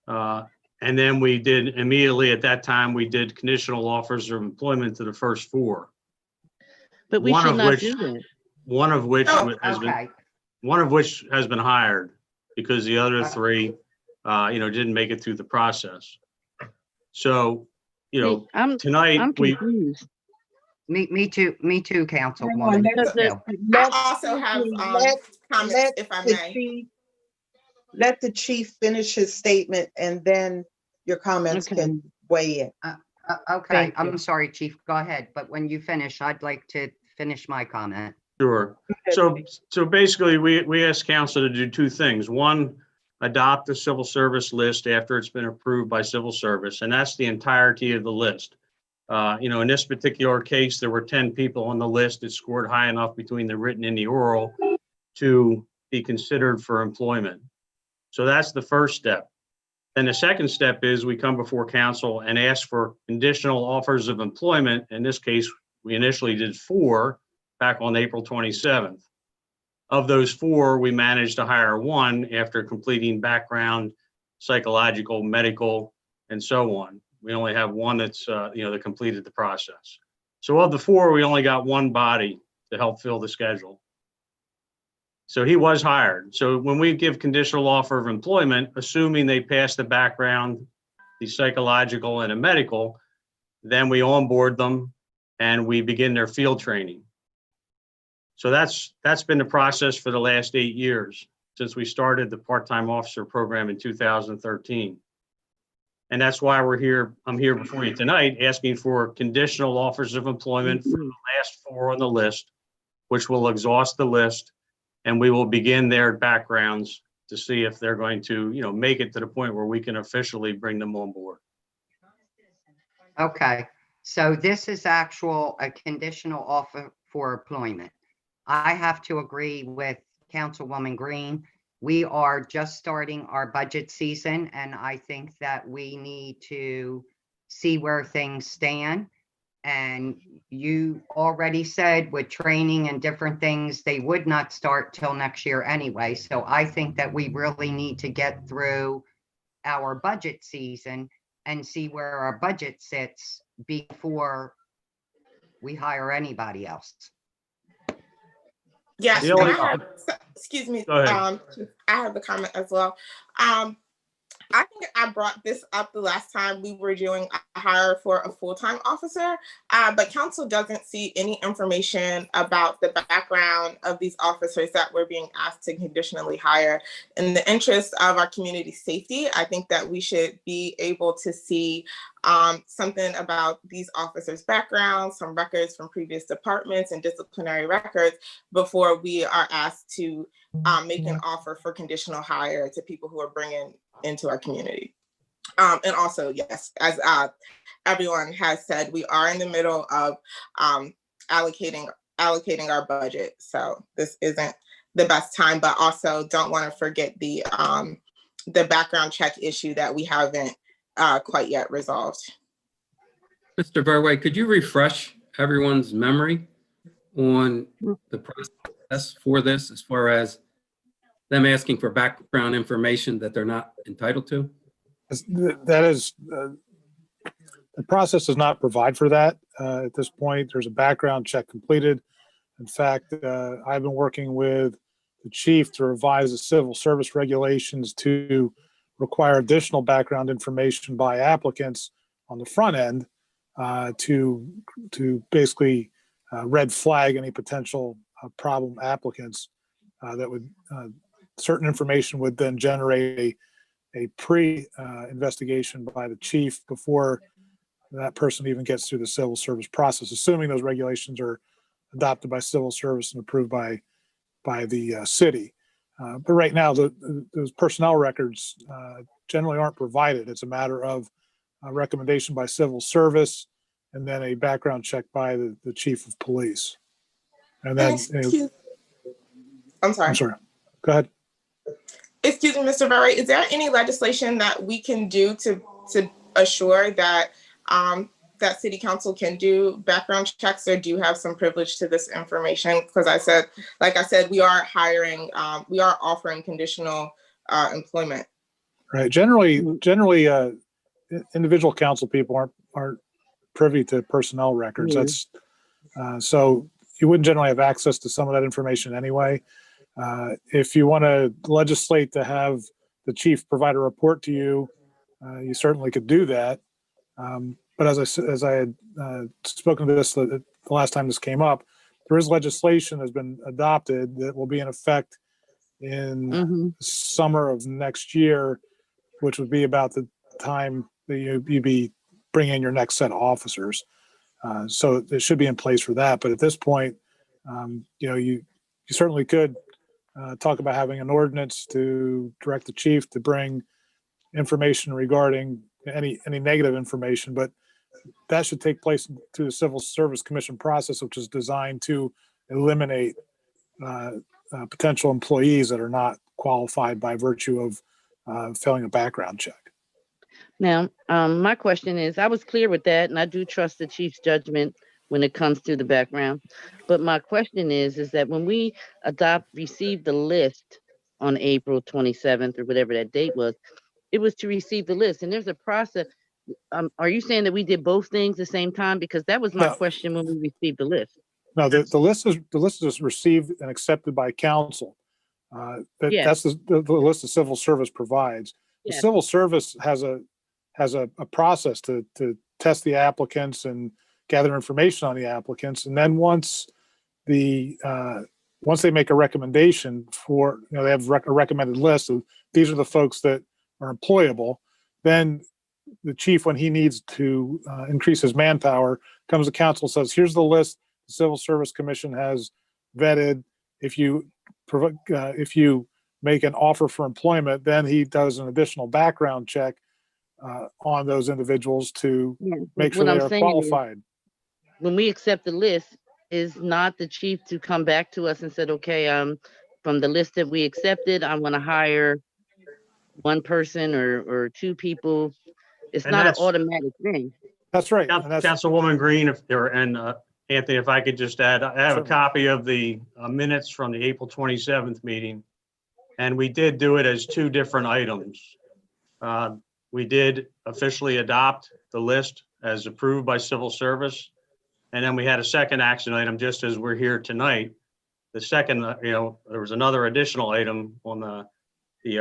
And then we did immediately at that time, we did conditional offers of employment to the first 4. But we should not do that. One of which Okay. has been hired because the other 3, didn't make it through the process. So, tonight I'm confused. Me too, Councilwoman. I also have comments, if I may. Let the chief finish his statement and then your comments can weigh in. Okay, I'm sorry, Chief, go ahead. But when you finish, I'd like to finish my comment. Sure. So basically, we asked council to do 2 things. One, adopt the civil service list after it's been approved by civil service, and that's the entirety of the list. In this particular case, there were 10 people on the list that scored high enough between the written and the oral to be considered for employment. So that's the first step. And the second step is we come before council and ask for conditional offers of employment. In this case, we initially did 4 back on April 27th. Of those 4, we managed to hire 1 after completing background, psychological, medical, and so on. We only have 1 that's, that completed the process. So of the 4, we only got 1 body to help fill the schedule. So he was hired. So when we give conditional offer of employment, assuming they pass the background, the psychological and a medical, then we onboard them and we begin their field training. So that's been the process for the last 8 years since we started the part-time officer program in 2013. And that's why I'm here before you tonight, asking for conditional offers of employment for the last 4 on the list, which will exhaust the list. And we will begin their backgrounds to see if they're going to, make it to the point where we can officially bring them on board. Okay, so this is a conditional offer for employment. I have to agree with Councilwoman Green. we are just starting our budget season, and I think that we need to see where things stand. And you already said with training and different things, they would not start till next year anyway. So I think that we really need to get through our budget season and see where our budget sits before we hire anybody else. Yes, The and only- I have, excuse me, Go ahead. I have a comment as well. I think I brought this up the last time we were doing a hire for a full-time officer, but council doesn't see any information about the background of these officers that we're being asked to conditionally hire. In the interest of our community safety, I think that we should be able to see something about these officers' backgrounds, some records from previous departments and disciplinary records before we are asked to make an offer for conditional hire to people who are bringing into our community. And also, yes, as everyone has said, we are in the middle of allocating our budget. So this isn't the best time, but also don't want to forget the background check issue that we haven't quite yet resolved. Mr. Verway, could you refresh everyone's memory on the process for this as far as them asking for background information that they're not entitled to? That is, the process does not provide for that. At this point, there's a background check completed. In fact, I've been working with the chief to revise the civil service regulations to require additional background information by applicants on the front end to basically red flag any potential problem applicants that would certain information would then generate a pre-investigation by the chief before that person even gets through the civil service process, assuming those regulations are adopted by civil service and approved by the city. But right now, those personnel records generally aren't provided. It's a matter of a recommendation by civil service and then a background check by the chief of police. And then, I'm sorry. Go ahead. Excuse me, Mr. Verway, is there any legislation that we can do to assure that that city council can do background checks, or do you have some privilege to this information? Because like I said, we are hiring, we are offering conditional employment. Right. Generally, individual council people aren't privy to personnel records. That's so you wouldn't generally have access to some of that information anyway. If you want to legislate to have the chief provide a report to you, you certainly could do that. But as I had spoken to this the last time this came up, there is legislation that's been adopted that will be in effect in summer of next year, which would be about the time that you'd be bringing in your next set of officers. So it should be in place for that. But at this point, you certainly could talk about having an ordinance to direct the chief to bring information regarding any negative information, but that should take place through the Civil Service Commission process, which is designed to eliminate potential employees that are not qualified by virtue of failing a background check. Now, my question is, I was clear with that, and I do trust the chief's judgment when it comes to the background. But my question is that when we received the list on April 27th or whatever that date was, it was to receive the list. And there's a process. Are you saying that we did both things at the same time? Because that was my question when we received the list. No, the list is received and accepted by council. That's the list the civil service provides. The civil service has a process to test the applicants and gather information on the applicants, and then once they make a recommendation for, they have a recommended list of these are the folks that are employable, then the chief, when he needs to increase his manpower, comes to council and says, here's the list the Civil Service Commission has vetted. If you make an offer for employment, then he does an additional background check on those individuals to make sure they are qualified. When we accept the list, is not the chief to come back to us and said, okay, from the list that we accepted, I want to hire one person or two people. It's And not an that's- automatic thing. That's right. And that's, Councilwoman Green, and Anthony, if I could just add, I have a Certainly. copy of the minutes from the April 27th meeting. And we did do it as two different items. We did officially adopt the list as approved by civil service. And then we had a second action item, just as we're here tonight. The second, there was another additional item on the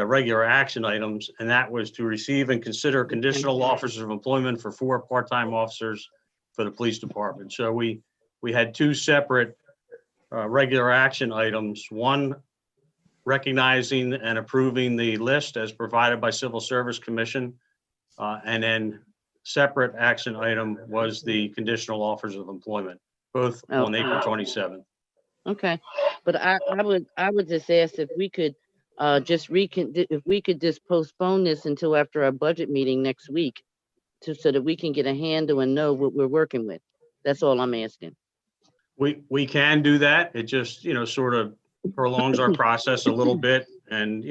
regular action items, and that was to receive and consider conditional offers of employment for 4 part-time officers for the police department. So we had two separate regular action items, one recognizing and approving the list as provided by Civil Service Commission, and then separate action item was the conditional offers of employment, both on April 27th. Okay, but I would just ask if we could if we could just postpone this until after our budget meeting next week, so that we can get a handle and know what we're working with. That's all I'm asking. We can do that. It just, sort of prolongs our process a little bit. And,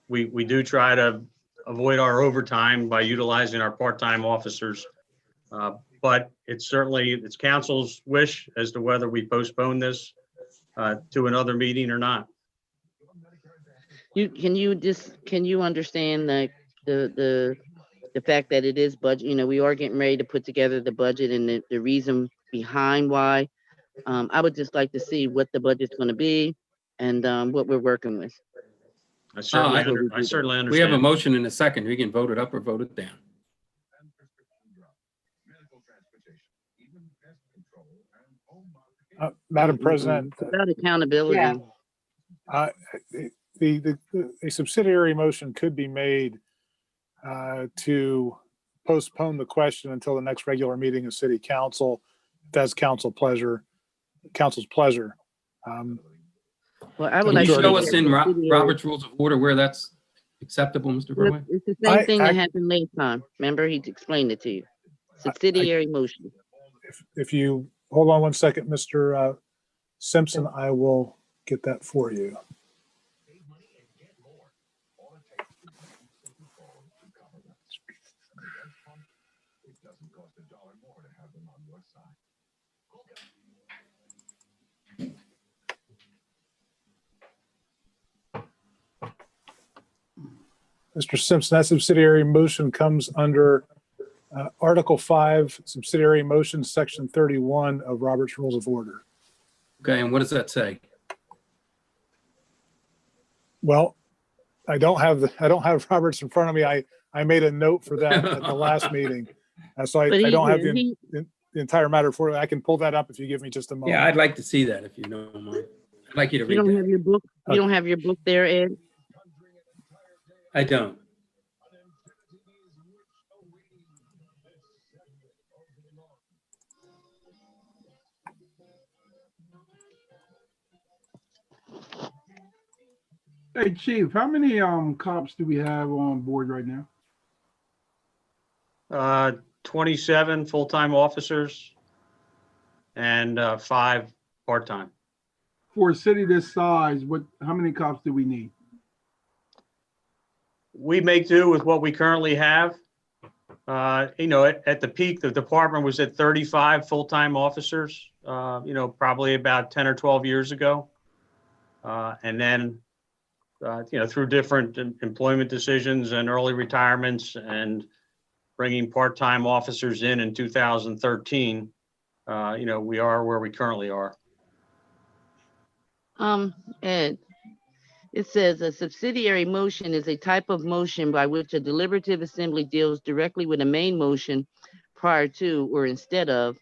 we do try to avoid our overtime by utilizing our part-time officers. But it's council's wish as to whether we postpone this to another meeting or not. Can you understand the fact that it is budget? We are getting ready to put together the budget and the reason behind why. I would just like to see what the budget's going to be and what we're working with. I certainly understand. We have a motion and a second. We can vote it up or vote it down. Madam President, About accountability. Yeah. a subsidiary motion could be made to postpone the question until the next regular meeting of City Council. That's council's pleasure. Well, I would Can like you to show make us that in subsidiary. Robert's Rules of Order where that's acceptable, Mr. Berwin? It's the same thing that I- happened last time. Remember, he explained it to you. Subsidiary motion. If you hold on one second, Mr. Simpson, I will get that for you. Mr. Simpson, that subsidiary motion comes under Article 5, subsidiary motion, Section 31 of Robert's Rules of Order. Okay, and what does that say? Well, I don't have Roberts in front of me. I made a note for that at the last meeting. So I But he- don't have he- the entire matter for it. I can pull that up if you give me just a moment. Yeah, I'd like to see that if you don't mind. I'd like you to You read don't that. have your book? You don't have your book there, Ed? I don't. Hey, Chief, how many cops do we have on board right now? 27 full-time officers and 5 part-time. For a city this size, how many cops do we need? We make do with what we currently have. At the peak, the department was at 35 full-time officers, probably about 10 or 12 years ago. And then, through different employment decisions and early retirements and bringing part-time officers in 2013, we are where we currently are. Ed, it says a subsidiary motion is a type of motion by which a deliberative assembly deals directly with a main motion prior to or instead of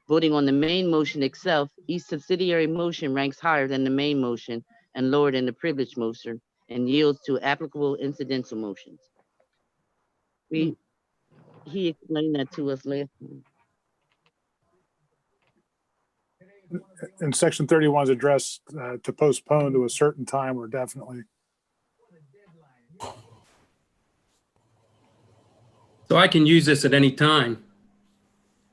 voting on the main motion itself. Each subsidiary motion ranks higher than the main motion and lower than the privileged motion and yields to applicable incidental motions. He explained that to us last time. And Section 31 is addressed to postpone to a certain time or definitely. So I can use this at any time.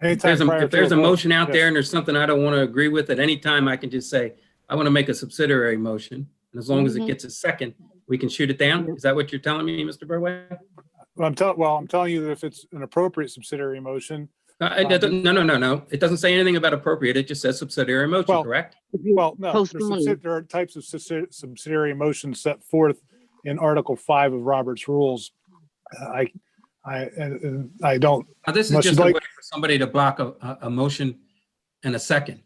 Anytime prior If to there's a vote, motion out yes. there and there's something I don't want to agree with, at any time I can just say, I want to make a subsidiary motion. And as long as it Mhm. gets a second, we can shoot it down. Is that what you're telling me, Mr. Burway? Well, I'm telling you that if it's an appropriate subsidiary motion, No. It doesn't say anything about appropriate. It just says subsidiary motion, Well, correct? well, no, Postponing. there are types of subsidiary motions set forth in Article 5 of Robert's Rules. I don't, Now, this is Unless just you'd a way like- for somebody to block a motion and a second.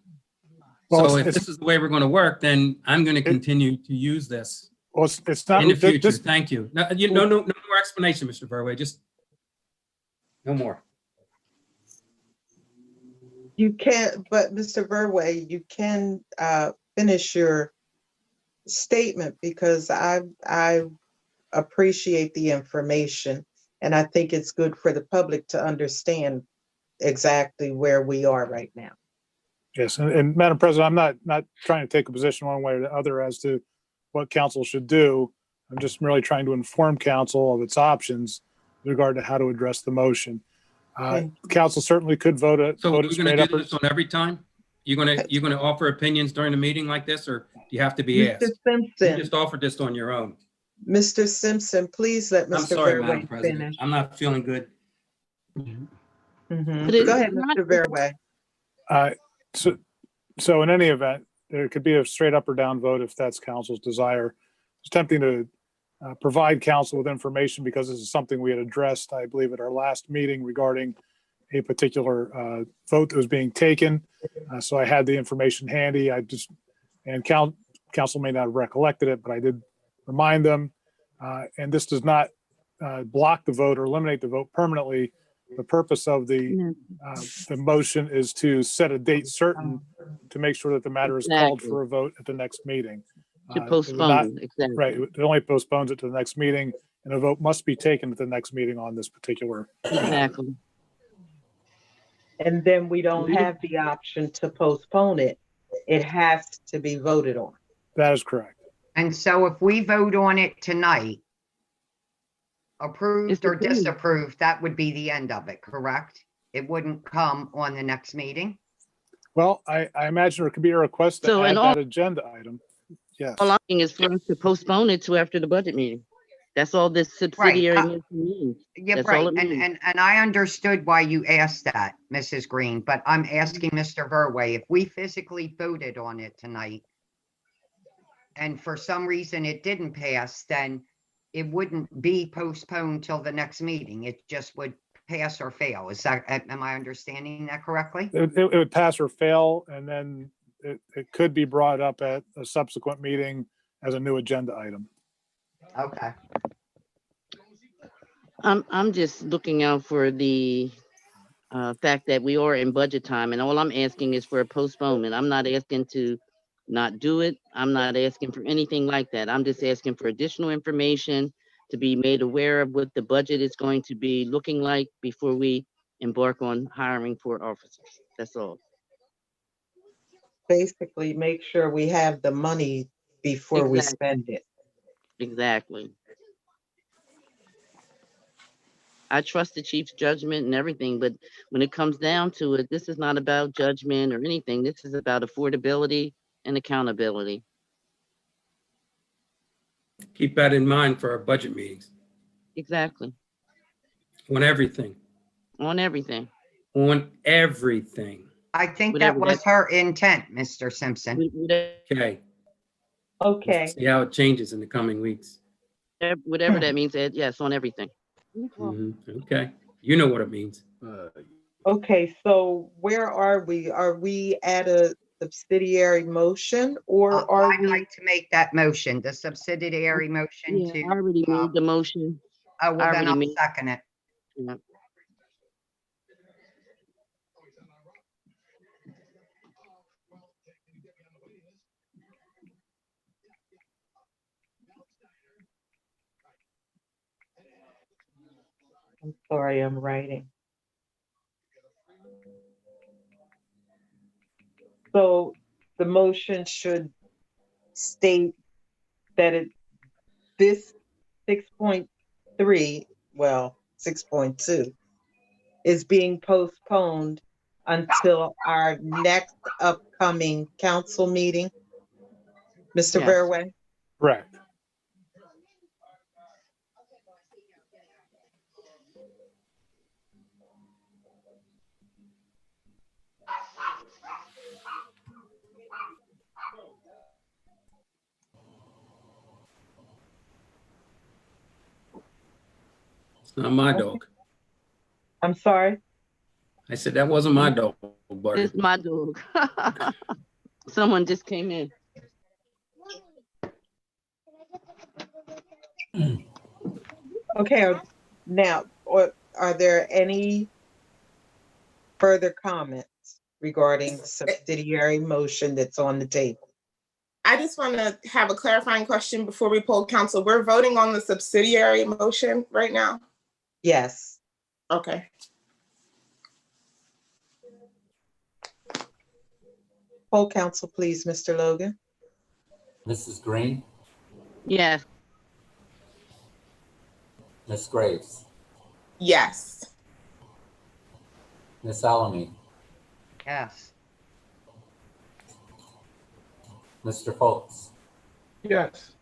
Well, So it's- if this is the way we're going to work, then I'm going to continue to use this well, it's not. in the future. this- Thank you. No more explanation, Mr. Burway. Just no more. You can't, but Mr. Verway, you can finish your statement because I appreciate the information and I think it's good for the public to understand exactly where we are right now. Yes, and Madam President, I'm not trying to take a position one way or the other as to what council should do. I'm just merely trying to inform council of its options with regard to how to address the motion. Council certainly could vote it So we're going straight to up. do this on every time? You're going to offer opinions during the meeting like this, or do you have to be asked? Mr. You Simpson, just offered this on your own. Mr. Simpson, please let I'm Mr. sorry, Madam Verway President. finish. I'm not feeling good. Mhm. But it's Go ahead, not- Mr. Verway. So in any event, there could be a straight up or down vote if that's council's desire. It's tempting to provide council with information because this is something we had addressed, I believe, at our last meeting regarding a particular vote that was being taken. So I had the information handy. Council may not have recollected it, but I did remind them. And this does not block the vote or eliminate the vote permanently. The purpose of the motion is to set a date certain to make sure that the matter is called Exactly. for a vote at the next meeting. To It would not- postpone, exactly. Right, it only postpones it to the next meeting, and a vote must be taken at the next meeting on this particular. Exactly. And then we don't have the option to postpone it. It has to be voted on. That is correct. And so if we vote on it tonight, It's approved or approved. disapproved, that would be the end of it, correct? It wouldn't come on the next meeting? Well, I imagine there could be a request to So, add and all- that agenda item. Yes. All I'm saying is for us to postpone it to after the budget meeting. That's all this subsidiary motion means. Yeah, That's right. all it And, means. and I understood why you asked that, Mrs. Green, but I'm asking Mr. Verway, if we physically voted on it tonight and for some reason it didn't pass, then it wouldn't be postponed till the next meeting. It just would pass or fail. Is that, am I understanding that correctly? It would pass or fail, and then it could be brought up at a subsequent meeting as a new agenda item. Okay. I'm just looking out for the fact that we are in budget time, and all I'm asking is for a postponement. I'm not asking to not do it. I'm not asking for anything like that. I'm just asking for additional information to be made aware of what the budget is going to be looking like before we embark on hiring for officers. That's all. Basically, make sure we have the money before we Exactly. spend it. Exactly. I trust the chief's judgment and everything, but when it comes down to it, this is not about judgment or anything. This is about affordability and accountability. Keep that in mind for our budget meetings Exactly. on everything, On everything. on everything. I think Whatever that was that- her intent, Mr. Simpson. Okay. Okay, See how it changes in the coming weeks. Whatever that means, Ed, yes, on everything. Mhm. Okay. You know what it means. okay, so where are we? Are we at a subsidiary motion or are I'd we? like to make that motion, the subsidiary motion Yeah, to, I already made the motion. oh, well, I then already I'll made- second it. Yeah. I'm sorry, I'm writing. So the motion should state that this 6.3, well, 6.2 is being postponed until our next upcoming council meeting. Mr. Yes. Verway? Correct. It's not my dog. I'm sorry? I said, that wasn't my dog barking. It's my dog. Someone just came in. Okay, now, are there any further comments regarding subsidiary motion that's on the table? I just want to have a clarifying question before we poll council. We're voting on the subsidiary motion right now? Yes. Okay. Poll council, please, Mr. Logan. Mrs. Green, Yes. Ms. Graves, Yes. Ms. Alamy, Yes. Mr. Foltz, Yes.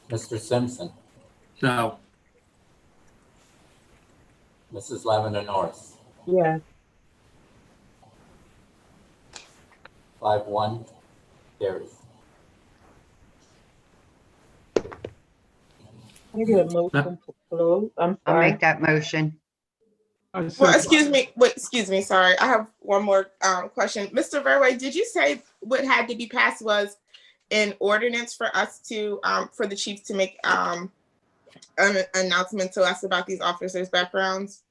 Mr. Simpson, No. Mrs. Lavender Norris. Yes. 5-1 carries. I get a motion to close. I'm I'll sorry. make that motion. Well, excuse me, sorry. I have one more question. Mr. Verway, did you say what had to be passed was an ordinance for us to, for the chief to make an announcement to us about these officers' backgrounds?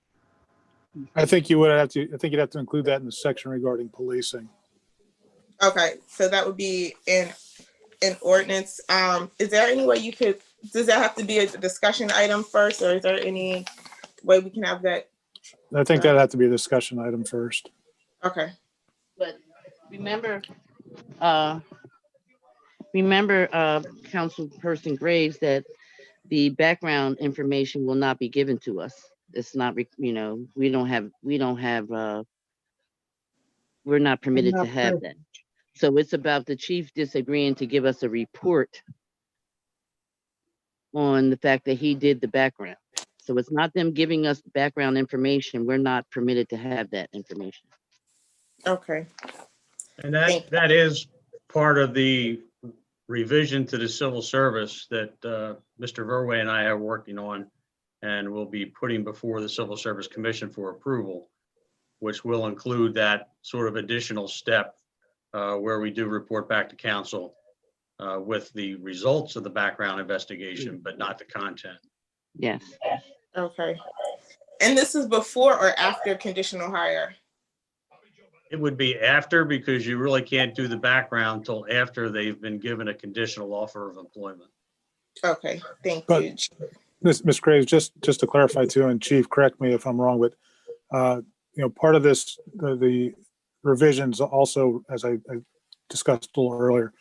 I think you'd have to include that in the section regarding policing. Okay, so that would be an ordinance. Is there any way you could, does that have to be a discussion item first, or is there any way we can have that? I think that'd have to be a discussion item first. Okay. But remember, Councilperson Graves, that the background information will not be given to us. It's not, we're not permitted to have that. So it's about the chief disagreeing to give us a report on the fact that he did the background. So it's not them giving us background information. We're not permitted to have that information. Okay. And that is part of the revision to the civil service that Mr. Verway and I are working on, and will be putting before the Civil Service Commission for approval, which will include that sort of additional step where we do report back to council with the results of the background investigation, but not the content. Yes. Okay. And this is before or after conditional hire? It would be after, because you really can't do the background till after they've been given a conditional offer of employment. Okay, thank But- you. Ms. Graves, just to clarify too, and Chief, correct me if I'm wrong, but part of this, the revisions also, as I discussed a little earlier,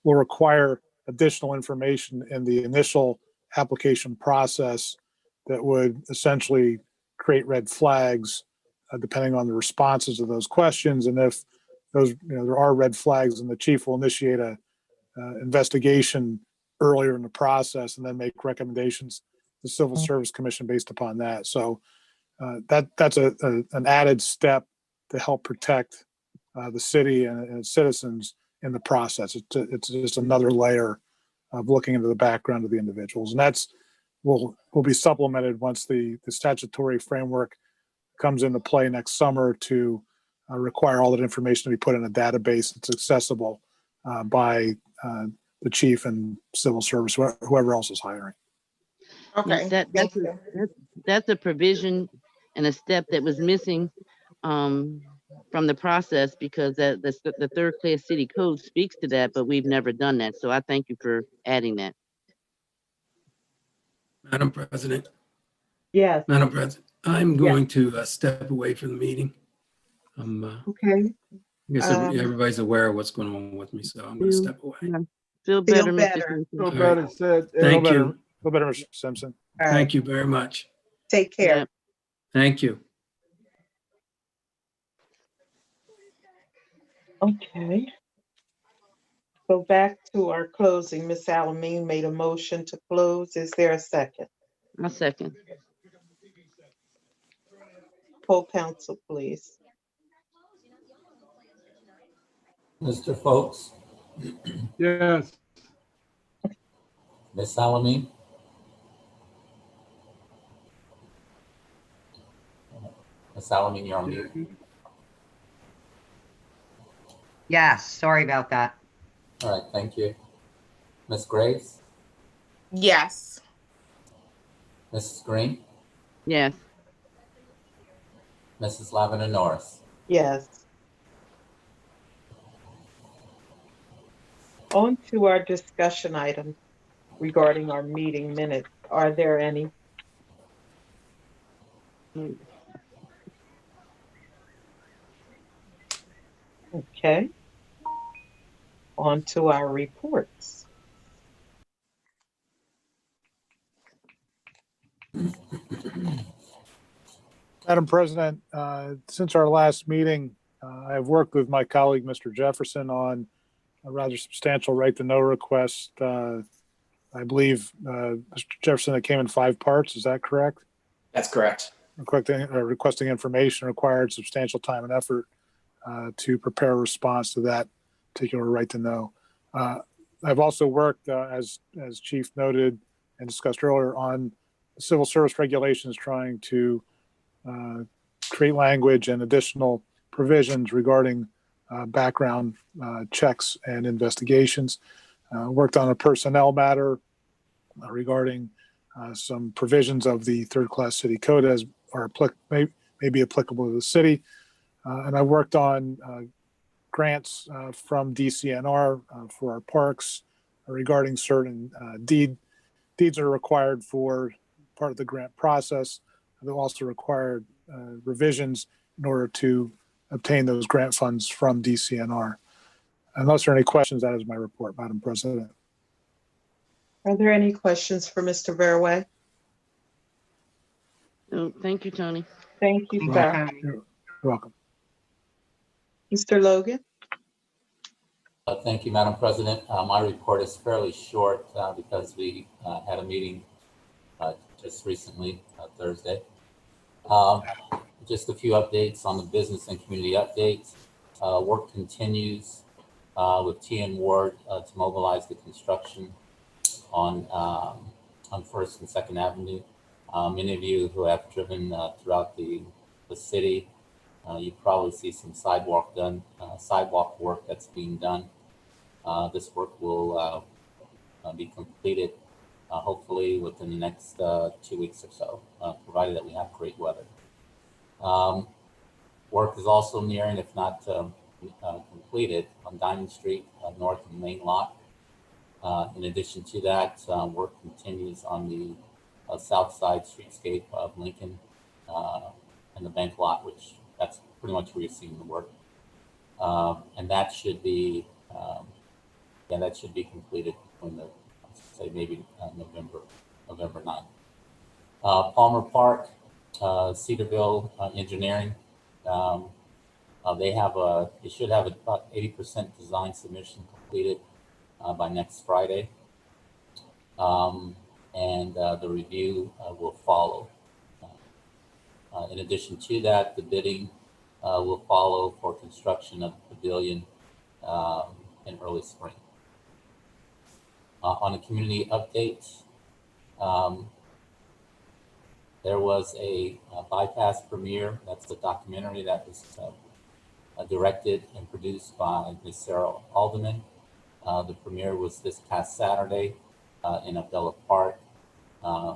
will require additional information in the initial application process that would essentially create red flags depending on the responses to those questions. And if those, there are red flags, and the chief will initiate a investigation earlier in the process and then make recommendations to the Civil Service Commission based upon that. So that's an added step to help protect the city and its citizens in the process. It's just another layer of looking into the background of the individuals, and that's will be supplemented once the statutory framework comes into play next summer to require all that information to be put in a database that's accessible by the chief and civil service, whoever else is hiring. Okay. That's a provision and a step that was missing from the process, because the third class city code speaks to that, but we've never done that. So I thank you for adding that. Madam President. Yes. Madam President, I'm going to step away from the meeting. Okay. I guess everybody's aware of what's going on with me, so I'm going to step away. Feel better, Mr. better. Simpson. So All bad right. it said. Thank you. Feel better, Mr. Simpson. All right. Thank you very much. Take care. Yeah. Thank you. Okay. So back to our closing. Ms. Alameen made a motion to close. Is there a second? A second. Full council, please. Mr. Folks, Yes. Ms. Salamine, Ms. Salamine, you're on mute. Yes, sorry about that. All right, thank you. Ms. Graves, Yes. Mrs. Green, Yes. Mrs. Lavender Norris. Yes. On to our discussion items regarding our meeting minutes. Are there any? Okay. On to our reports. Madam President, since our last meeting, I have worked with my colleague, Mr. Jefferson, on a rather substantial right-to-know request. I believe, Mr. Jefferson, it came in 5 parts. Is that correct? That's correct. Requesting information required substantial time and effort to prepare a response to that particular right-to-know. I've also worked, as Chief noted and discussed earlier, on civil service regulations, trying to create language and additional provisions regarding background checks and investigations. Worked on a personnel matter regarding some provisions of the third-class city code as are may be applicable to the city. And I worked on grants from DCNR for our parks regarding certain deeds that are required for part of the grant process. They'll also required revisions in order to obtain those grant funds from DCNR. Unless there are any questions, that is my report, Madam President. Are there any questions for Mr. Verway? Oh, thank you, Tony. Thank you, sir. You're welcome. Mr. Logan? Thank you, Madam President. My report is fairly short because we had a meeting just recently, Thursday. Just a few updates on the business and community updates. Work continues with TN Ward to mobilize the construction on 1st and 2nd Avenue. Many of you who have driven throughout the city, you probably see some sidewalk work that's being done. This work will be completed hopefully within the next 2 weeks or so, provided that we have great weather. Work is also nearing, if not completed, on Diamond Street, north of the main lot. In addition to that, work continues on the south side streetscape of Lincoln and the bank lot, which that's pretty much where you're seeing the work. And that should be, that should be completed between the, say maybe November 9th. Palmer Park, Cedarville Engineering, they should have about 80% design submission completed by next Friday. And the review will follow. In addition to that, the bidding will follow for construction of the pavilion in early spring. On a community update, there was a bypass premiere. That's the documentary that was directed and produced by Ms. Sarah Alderman. The premiere was this past Saturday in Abdullah Park. I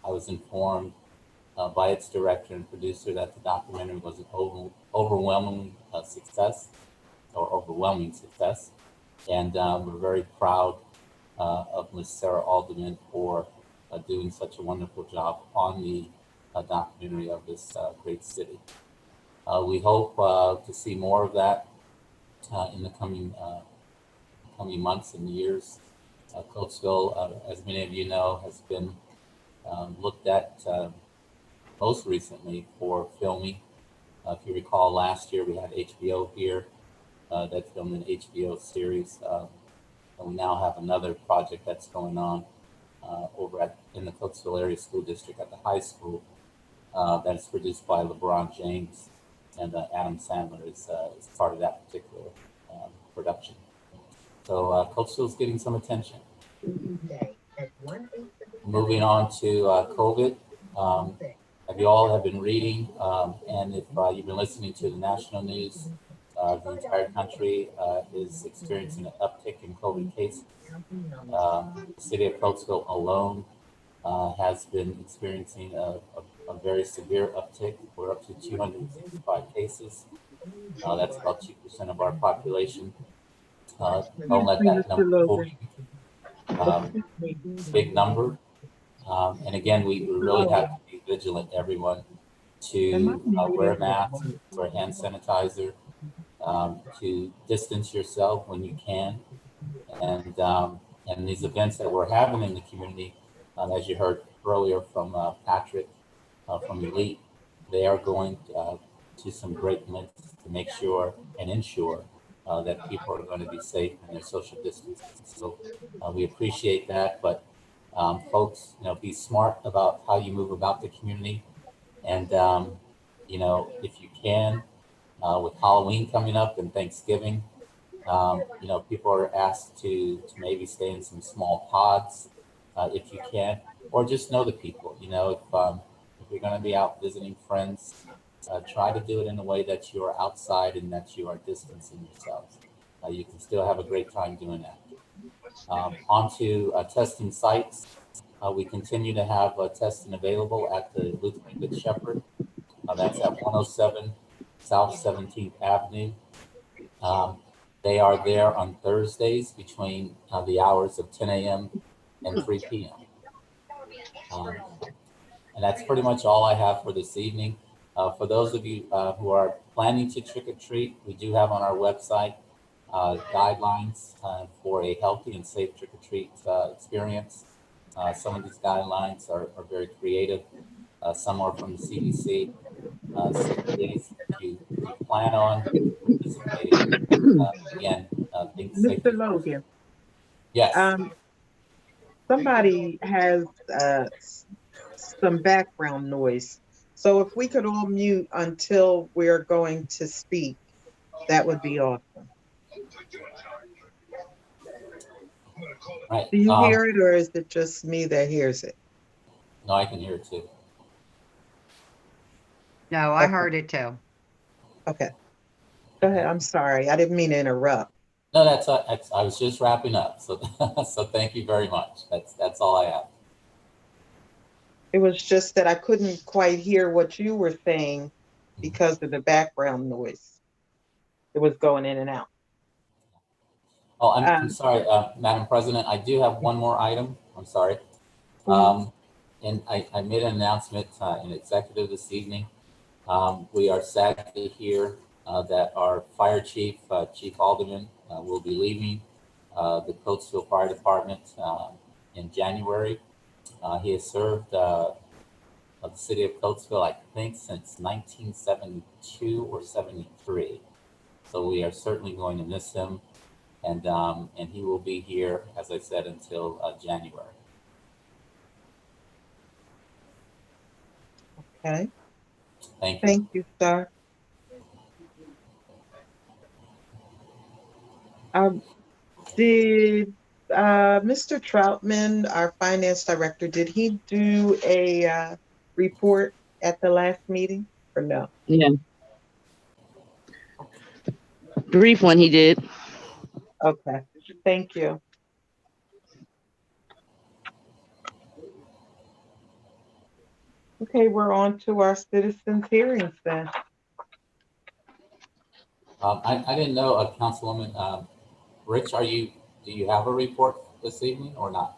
was informed by its director and producer that the documentary was an overwhelming success. And we're very proud of Ms. Sarah Alderman for doing such a wonderful job on the documentary of this great city. We hope to see more of that in the coming months and years. Coatesville, as many of you know, has been looked at most recently for filming. If you recall, last year we had HBO here that filmed an HBO series And we now have another project that's going on in the Coatesville Area School District at the high school that's produced by LeBron James, and Adam Sandler is part of that particular production. So Coatesville is getting some attention. Moving on to COVID. Have you all have been reading, and if you've been listening to the national news, the entire country is experiencing an uptick in COVID cases. The city of Coatesville alone has been experiencing a very severe uptick. We're up to 265 cases. That's about 2% of our population. Don't let that number fool you. Big number. And again, we really have to be vigilant, everyone, to wear a mask, wear hand sanitizer, to distance yourself when you can. And these events that we're having in the community, as you heard earlier from Patrick, from Elite, they are going to some great lengths to make sure and ensure that people are going to be safe in their social distancing. So we appreciate that, but folks, be smart about how you move about the community. And, if you can, with Halloween coming up and Thanksgiving, people are asked to maybe stay in some small pods if you can, or just know the people. If you're going to be out visiting friends, try to do it in a way that you are outside and that you are distancing yourselves. You can still have a great time doing that. On to testing sites. We continue to have testing available at the Lutheran Good Shepherd. That's at 107 South 17th Avenue. They are there on Thursdays between the hours of 10 a.m. and 3 p.m. And that's pretty much all I have for this evening. For those of you who are planning to trick or treat, we do have on our website guidelines for a healthy and safe trick or treat experience. Some of these guidelines are very creative. Some are from the CDC. So please, if you plan on participating, again, think safety Mr. first. Logan, Yes. somebody has some background noise. So if we could all mute until we're going to speak, that would be awesome. Right. Do you hear it, or is it just me that hears it? No, I can hear it too. No, I heard it too. Okay. Go ahead. I'm sorry. I didn't mean to interrupt. No, that's I was just wrapping up. So, so thank you very much. That's all I have. It was just that I couldn't quite hear what you were saying because of the background noise. It was going in and out. Oh, I'm sorry, Madam President. I do have one more item. I'm sorry. And I made an announcement in executive this evening. We are sad to hear that our fire chief, Chief Alderman, will be leaving the Coatesville Fire Department in January. He has served the city of Coatesville, I think, since 1972 or 73. So we are certainly going to miss him, and he will be here, as I said, until January. Okay. Thank you. Thank you, sir. Did Mr. Troutman, our finance director, did he do a report at the last meeting or no? Yeah. Brief one he did. Okay, thank you. Okay, we're on to our citizens hearings then. I didn't know, Councilwoman Rich, do you have a report this evening or not?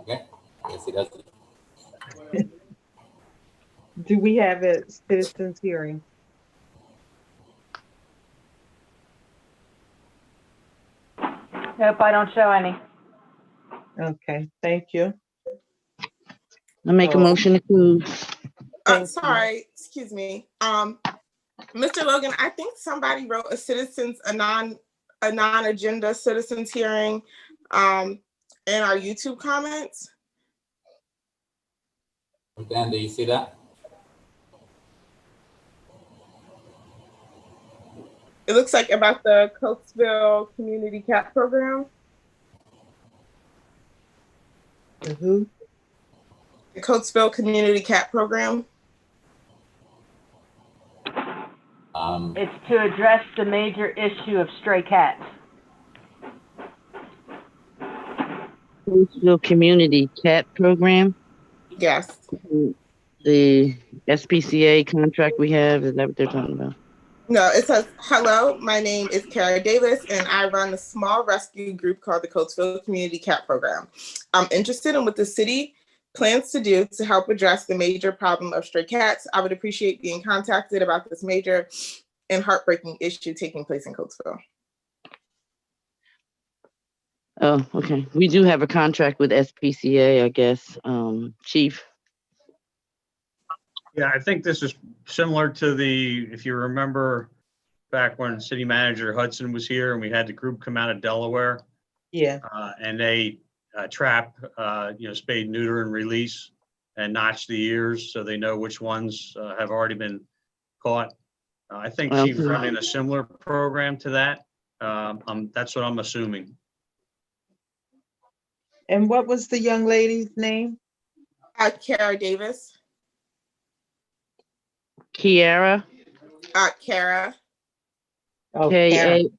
Okay, I guess he doesn't. Do we have a citizens hearing? Nope, I don't show any. Okay, thank you. I make a motion to close. Thank you. Sorry, excuse me. Mr. Logan, I think somebody wrote a non-agenda citizens hearing in our YouTube comments. Dan, do you see that? It looks like about the Coatesville Community CAP program. Who? The Coatesville Community CAP program. It's to address the major issue of stray cats. Coatesville Community Cat Program, Yes. the SPCA contract we have, is that what they're talking about? No, it says, hello, my name is Kara Davis, and I run a small rescue group called the Coatesville Community CAP Program. I'm interested in what the city plans to do to help address the major problem of stray cats. I would appreciate being contacted about this major and heartbreaking issue taking place in Coatesville. Oh, okay. We do have a contract with SPCA, I guess. Chief. Yeah, I think this is similar to if you remember back when City Manager Hudson was here and we had the group come out of Delaware. Yeah. And they trap, spade, neuter, and release and notch the ears so they know which ones have already been caught. I think she's running a similar program to that. That's what I'm assuming. And what was the young lady's name? Kara Davis. Kiara. Kara. Oh, K-A.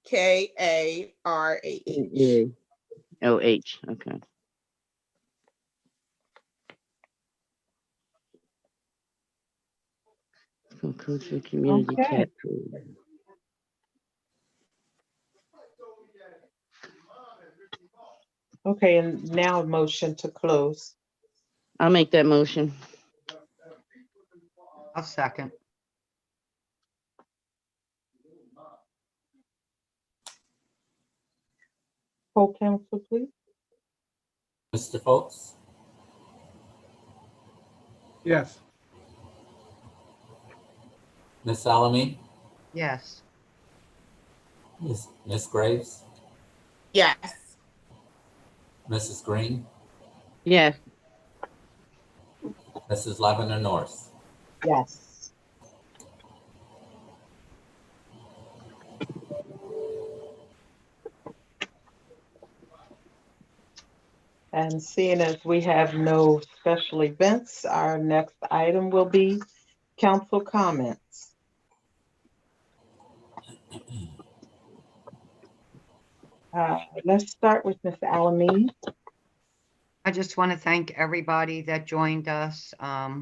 K-A-R-A-H. O-H, okay. Coatesville Community Cat Program. Okay, and now a motion to close. I'll make that motion. I'll second. Full council, please. Mr. Foltz, Yes. Ms. Salamine, Yes. Ms. Graves, Yes. Mrs. Green, Yes. Mrs. Lavender North. Yes. And seeing as we have no special events, our next item will be council comments. Let's start with Ms. Alamine. I just want to thank everybody that joined us. I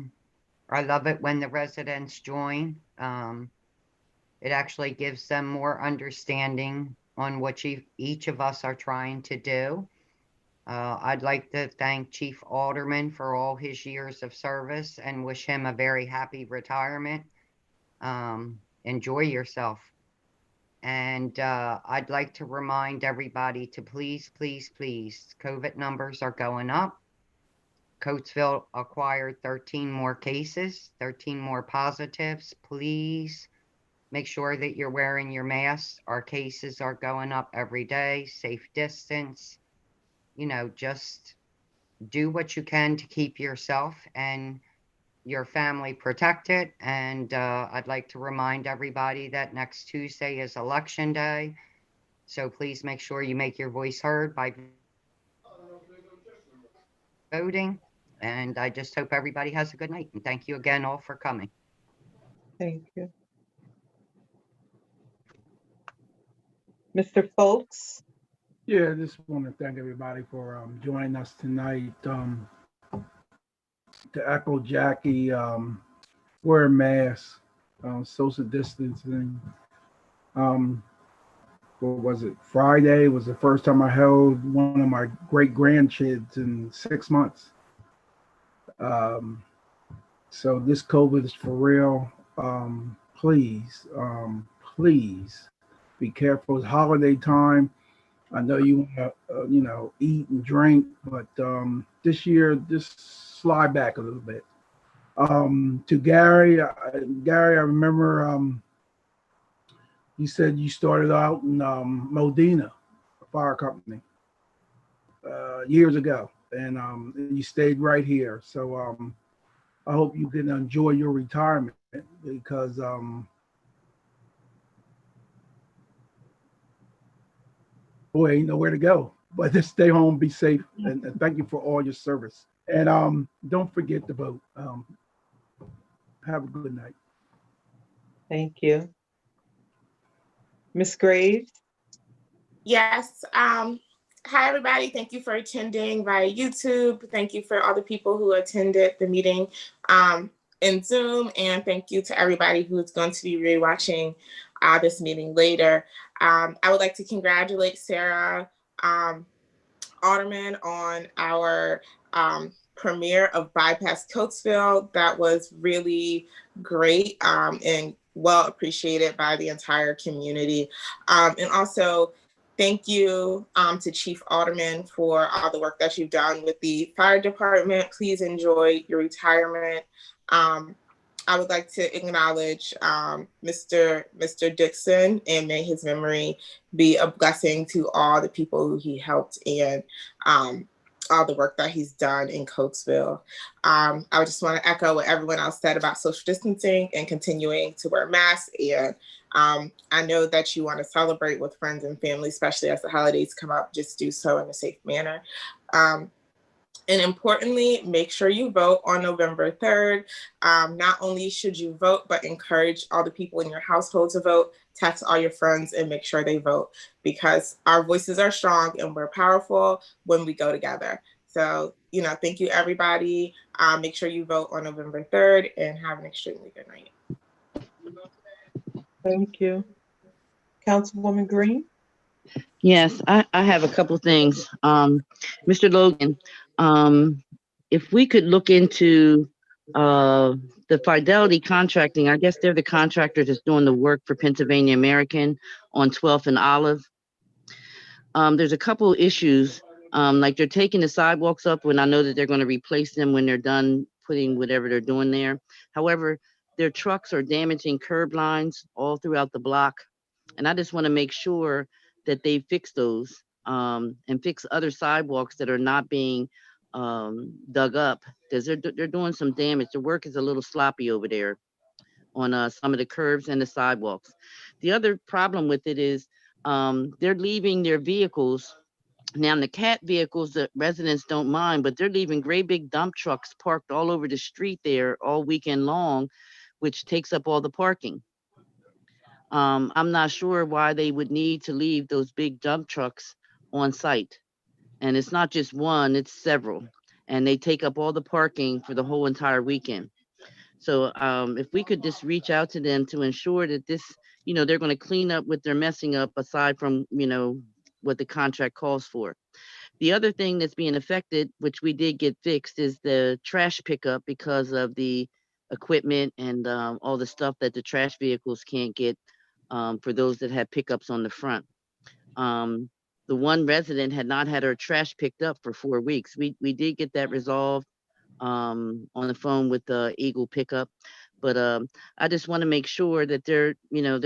love it when the residents join. It actually gives them more understanding on what each of us are trying to do. I'd like to thank Chief Alderman for all his years of service and wish him a very happy retirement. Enjoy yourself. And I'd like to remind everybody to please, please, please, COVID numbers are going up. Coatesville acquired 13 more cases, 13 more positives. Please make sure that you're wearing your mask. Our cases are going up every day. Safe distance. Just do what you can to keep yourself and your family protected. And I'd like to remind everybody that next Tuesday is Election Day. So please make sure you make your voice heard by voting. And I just hope everybody has a good night. And thank you again all for coming. Thank you. Mr. Foltz. Yeah, I just want to thank everybody for joining us tonight. To echo Jackie, wear masks, social distancing. What was it? Friday was the first time I held one of my great grandkids in 6 months. So this COVID is for real. Please be careful. It's holiday time. I know you want to, eat and drink, but this year, just slide back a little bit. To Gary, Gary, I remember you said you started out in Modena, a fire company, years ago, and you stayed right here. So I hope you can enjoy your retirement because boy, ain't nowhere to go. But just stay home, be safe, and thank you for all your service. And don't forget to vote. Have a good night. Thank you. Ms. Graves? Yes. Hi, everybody. Thank you for attending via YouTube. Thank you for all the people who attended the meeting in Zoom. And thank you to everybody who's going to be rewatching this meeting later. I would like to congratulate Sarah Alderman on our premiere of Bypass Coatesville. That was really great and well appreciated by the entire community. And also, thank you to Chief Alderman for all the work that you've done with the fire department. Please enjoy your retirement. I would like to acknowledge Mr. Dixon, and may his memory be a blessing to all the people who he helped and all the work that he's done in Coatesville. I just want to echo what everyone else said about social distancing and continuing to wear masks. And I know that you want to celebrate with friends and family, especially as the holidays come up, just do so in a safe manner. And importantly, make sure you vote on November 3rd. Not only should you vote, but encourage all the people in your household to vote. Text all your friends and make sure they vote, because our voices are strong and we're powerful when we go together. So, thank you, everybody. Make sure you vote on November 3rd and have an extremely good night. Thank you. Councilwoman Green? Yes, I have a couple things. Mr. Logan, if we could look into the Fidelity Contracting, I guess they're the contractor that's doing the work for Pennsylvania American on 12th and Olive. There's a couple issues, like they're taking the sidewalks up when I know that they're going to replace them when they're done putting whatever they're doing there. However, their trucks are damaging curb lines all throughout the block. And I just want to make sure that they fix those and fix other sidewalks that are not being dug up, because they're doing some damage. The work is a little sloppy over there on some of the curbs and the sidewalks. The other problem with it is they're leaving their vehicles. Now, the CAT vehicles, the residents don't mind, but they're leaving great big dump trucks parked all over the street there all weekend long, which takes up all the parking. I'm not sure why they would need to leave those big dump trucks on site. And it's not just one, it's several. And they take up all the parking for the whole entire weekend. So if we could just reach out to them to ensure that this, they're going to clean up what they're messing up, aside from, what the contract calls for. The other thing that's being affected, which we did get fixed, is the trash pickup, because of the equipment and all the stuff that the trash vehicles can't get for those that have pickups on the front. The one resident had not had her trash picked up for 4 weeks. We did get that resolved on the phone with the Eagle pickup. But I just want to make sure that they're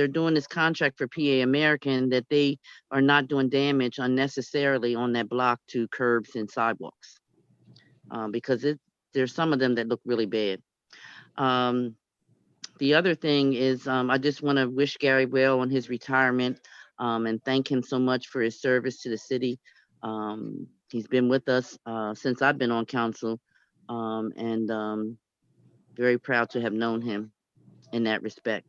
doing this contract for PA American, that they are not doing damage unnecessarily on that block to curbs and sidewalks, because there's some of them that look really bad. The other thing is, I just want to wish Gary well on his retirement and thank him so much for his service to the city. He's been with us since I've been on council, and very proud to have known him in that respect.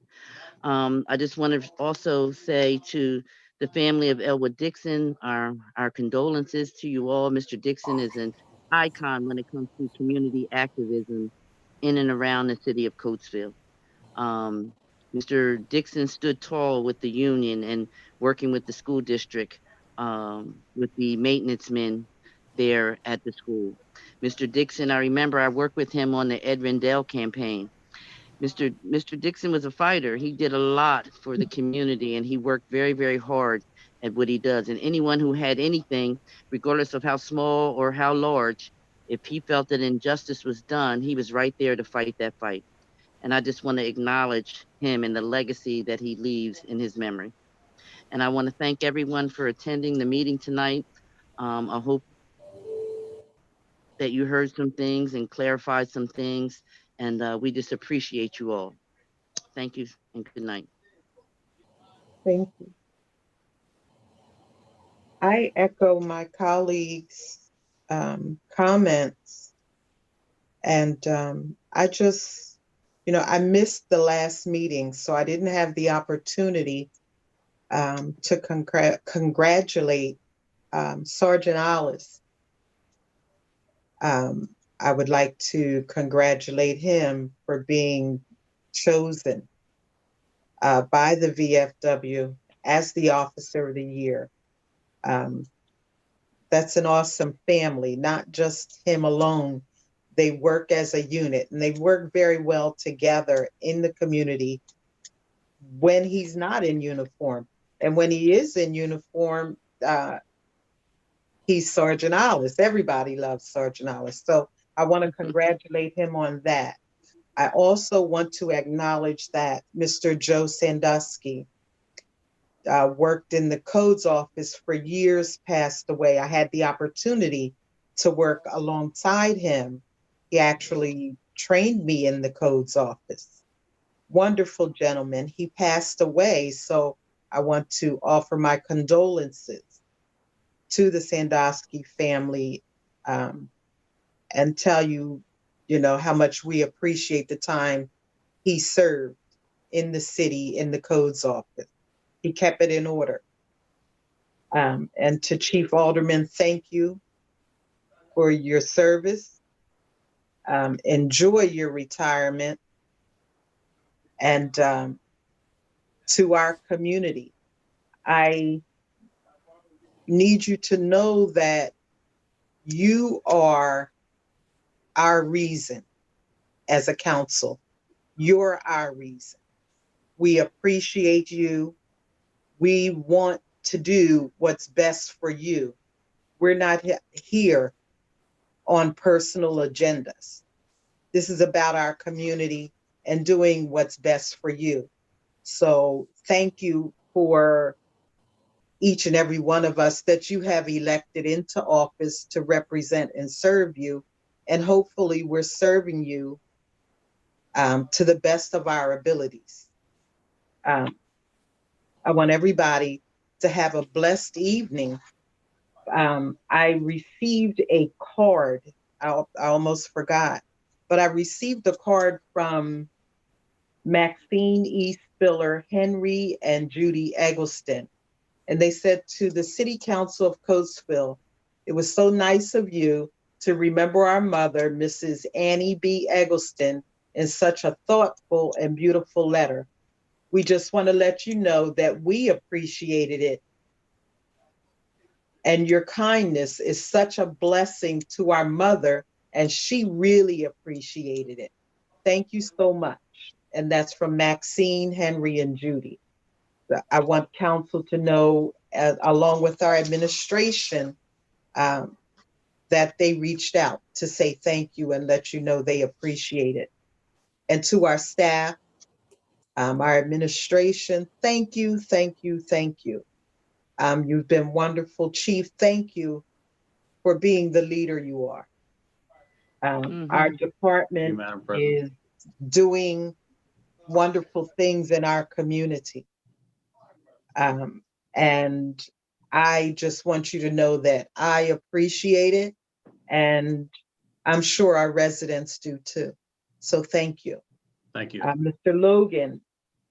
I just want to also say to the family of Elwood Dixon, our condolences to you all. Mr. Dixon is an icon when it comes to community activism in and around the city of Coatesville. Mr. Dixon stood tall with the union and working with the school district, with the maintenance men there at the school. Mr. Dixon, I remember I worked with him on the Ed Rendell campaign. Mr. Dixon was a fighter. He did a lot for the community, and he worked very, very hard. at what he does. And anyone who had anything, regardless of how small or how large, if he felt that injustice was done, he was right there to fight that fight. And I just want to acknowledge him and the legacy that he leaves in his memory. And I want to thank everyone for attending the meeting tonight. I hope that you heard some things and clarified some things. And we just appreciate you all. Thank you and good night. Thank you. I echo my colleagues' comments. And I just, I missed the last meeting, so I didn't have the opportunity to congratulate Sergeant Alice. I would like to congratulate him for being chosen by the VFW as the Officer of the Year. That's an awesome family, not just him alone. They work as a unit and they work very well together in the community when he's not in uniform. And when he is in uniform, he's Sergeant Alice. Everybody loves Sergeant Alice. So I want to congratulate him on that. I also want to acknowledge that Mr. Joe Sandusky worked in the codes office for years, passed away. I had the opportunity to work alongside him. He actually trained me in the codes office. Wonderful gentleman. He passed away, so I want to offer my condolences to the Sandusky family and tell you, how much we appreciate the time he served in the city, in the codes office. He kept it in order. And to Chief Alderman, thank you for your service. Enjoy your retirement. And to our community, I need you to know that you are our reason as a council. You're our reason. We appreciate you. We want to do what's best for you. We're not here on personal agendas. This is about our community and doing what's best for you. So thank you for each and every one of us that you have elected into office to represent and serve you. And hopefully we're serving you to the best of our abilities. I want everybody to have a blessed evening. I received a card. I almost forgot, but I received a card from Maxine E. Spiller, Henry, and Judy Eggleston. And they said to the City Council of Coatesville, it was so nice of you to remember our mother, Mrs. Annie B. Eggleston, in such a thoughtful and beautiful letter. We just want to let you know that we appreciated it. And your kindness is such a blessing to our mother, and she really appreciated it. Thank you so much. And that's from Maxine, Henry, and Judy. I want council to know, along with our administration, that they reached out to say thank you and let you know they appreciate it. And to our staff, our administration, thank you, thank you, thank you. You've been wonderful, Chief. Thank you for being the leader you are. Our department is doing wonderful things in our community. And I just want you to know that I appreciate it, and I'm sure our residents do too. So thank you. Thank you. Mr. Logan,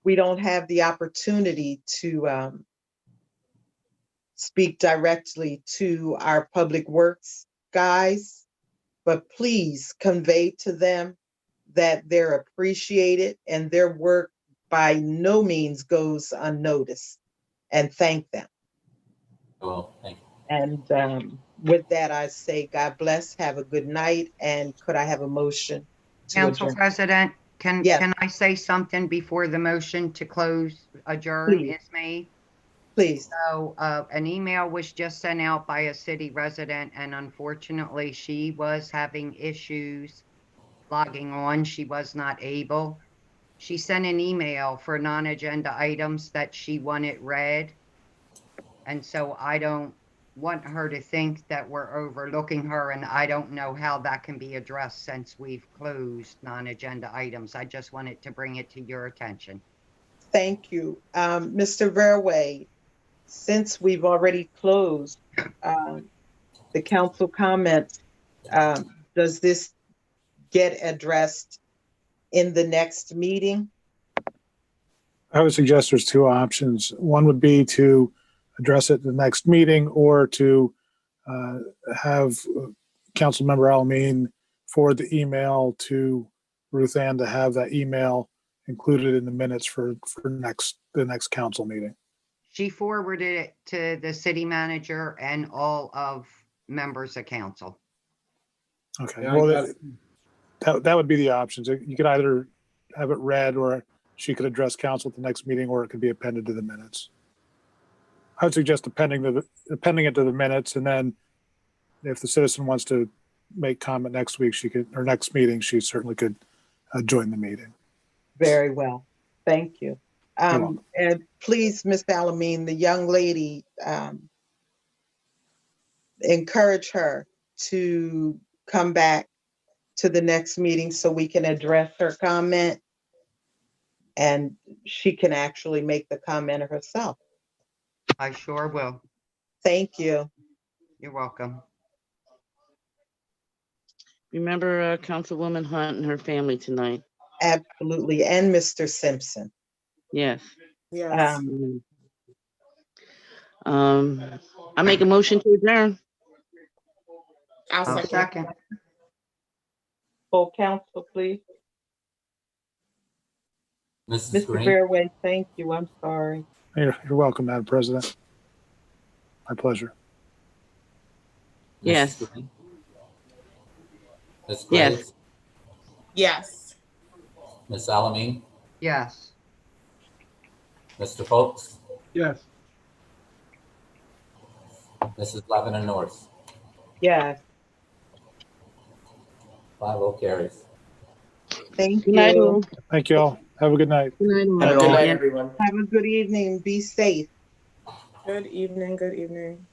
we don't have the opportunity to speak directly to our public works guys, but please convey to them that they're appreciated and their work by no means goes unnoticed, and thank them. Well, thank you. And with that, I say, God bless, have a good night, and could I have a motion to Council adjourn? President, can I say something before the motion to close adjourn Please. is made? Please. So an email was just sent out by a city resident, and unfortunately, she was having issues logging on. She was not able. She sent an email for non-agenda items that she wanted read. And so I don't want her to think that we're overlooking her, and I don't know how that can be addressed since we've closed non-agenda items. I just wanted to bring it to your attention. Thank you. Mr. Verway, since we've already closed the council comments, does this get addressed in the next meeting? I would suggest there's two options. One would be to address it at the next meeting, or to have Councilmember Alameen forward the email to Ruth Ann to have that email included in the minutes for the next council meeting. She forwarded it to the city manager and all of members of council. Okay, Yeah, well, that would be the options. You could either have it read, or she could address council at the next meeting, or it could be appended to the minutes. I would suggest appending it to the minutes, and then if the citizen wants to make comment next week, she could, or next meeting, she certainly could join the meeting. Very well. Thank you. You're welcome. And please, Ms. Alameen, the young lady, encourage her to come back to the next meeting so we can address her comment and she can actually make the comment herself. I sure will. Thank you. You're welcome. Remember Councilwoman Hunt and her family tonight. Absolutely. And Mr. Simpson. Yes. Yes. I make a motion to adjourn. I'll I'll second. second. Full council, please. Mrs. Mr. Green, Fairway, thank you. I'm sorry. You're welcome, Madam President. My pleasure. Yes. Mrs. Green, Ms. Yes. Graves, Yes. Ms. Alameen, Yes. Mr. Folks, Yes. Mrs. Lebanon Norris. Yes. 5-0 carries. Thank Good night, you. all. Thank you all. Have a good night. Good night, all. Have a good night, Yeah. everyone. Have a good evening. Be safe. Good evening. Good evening.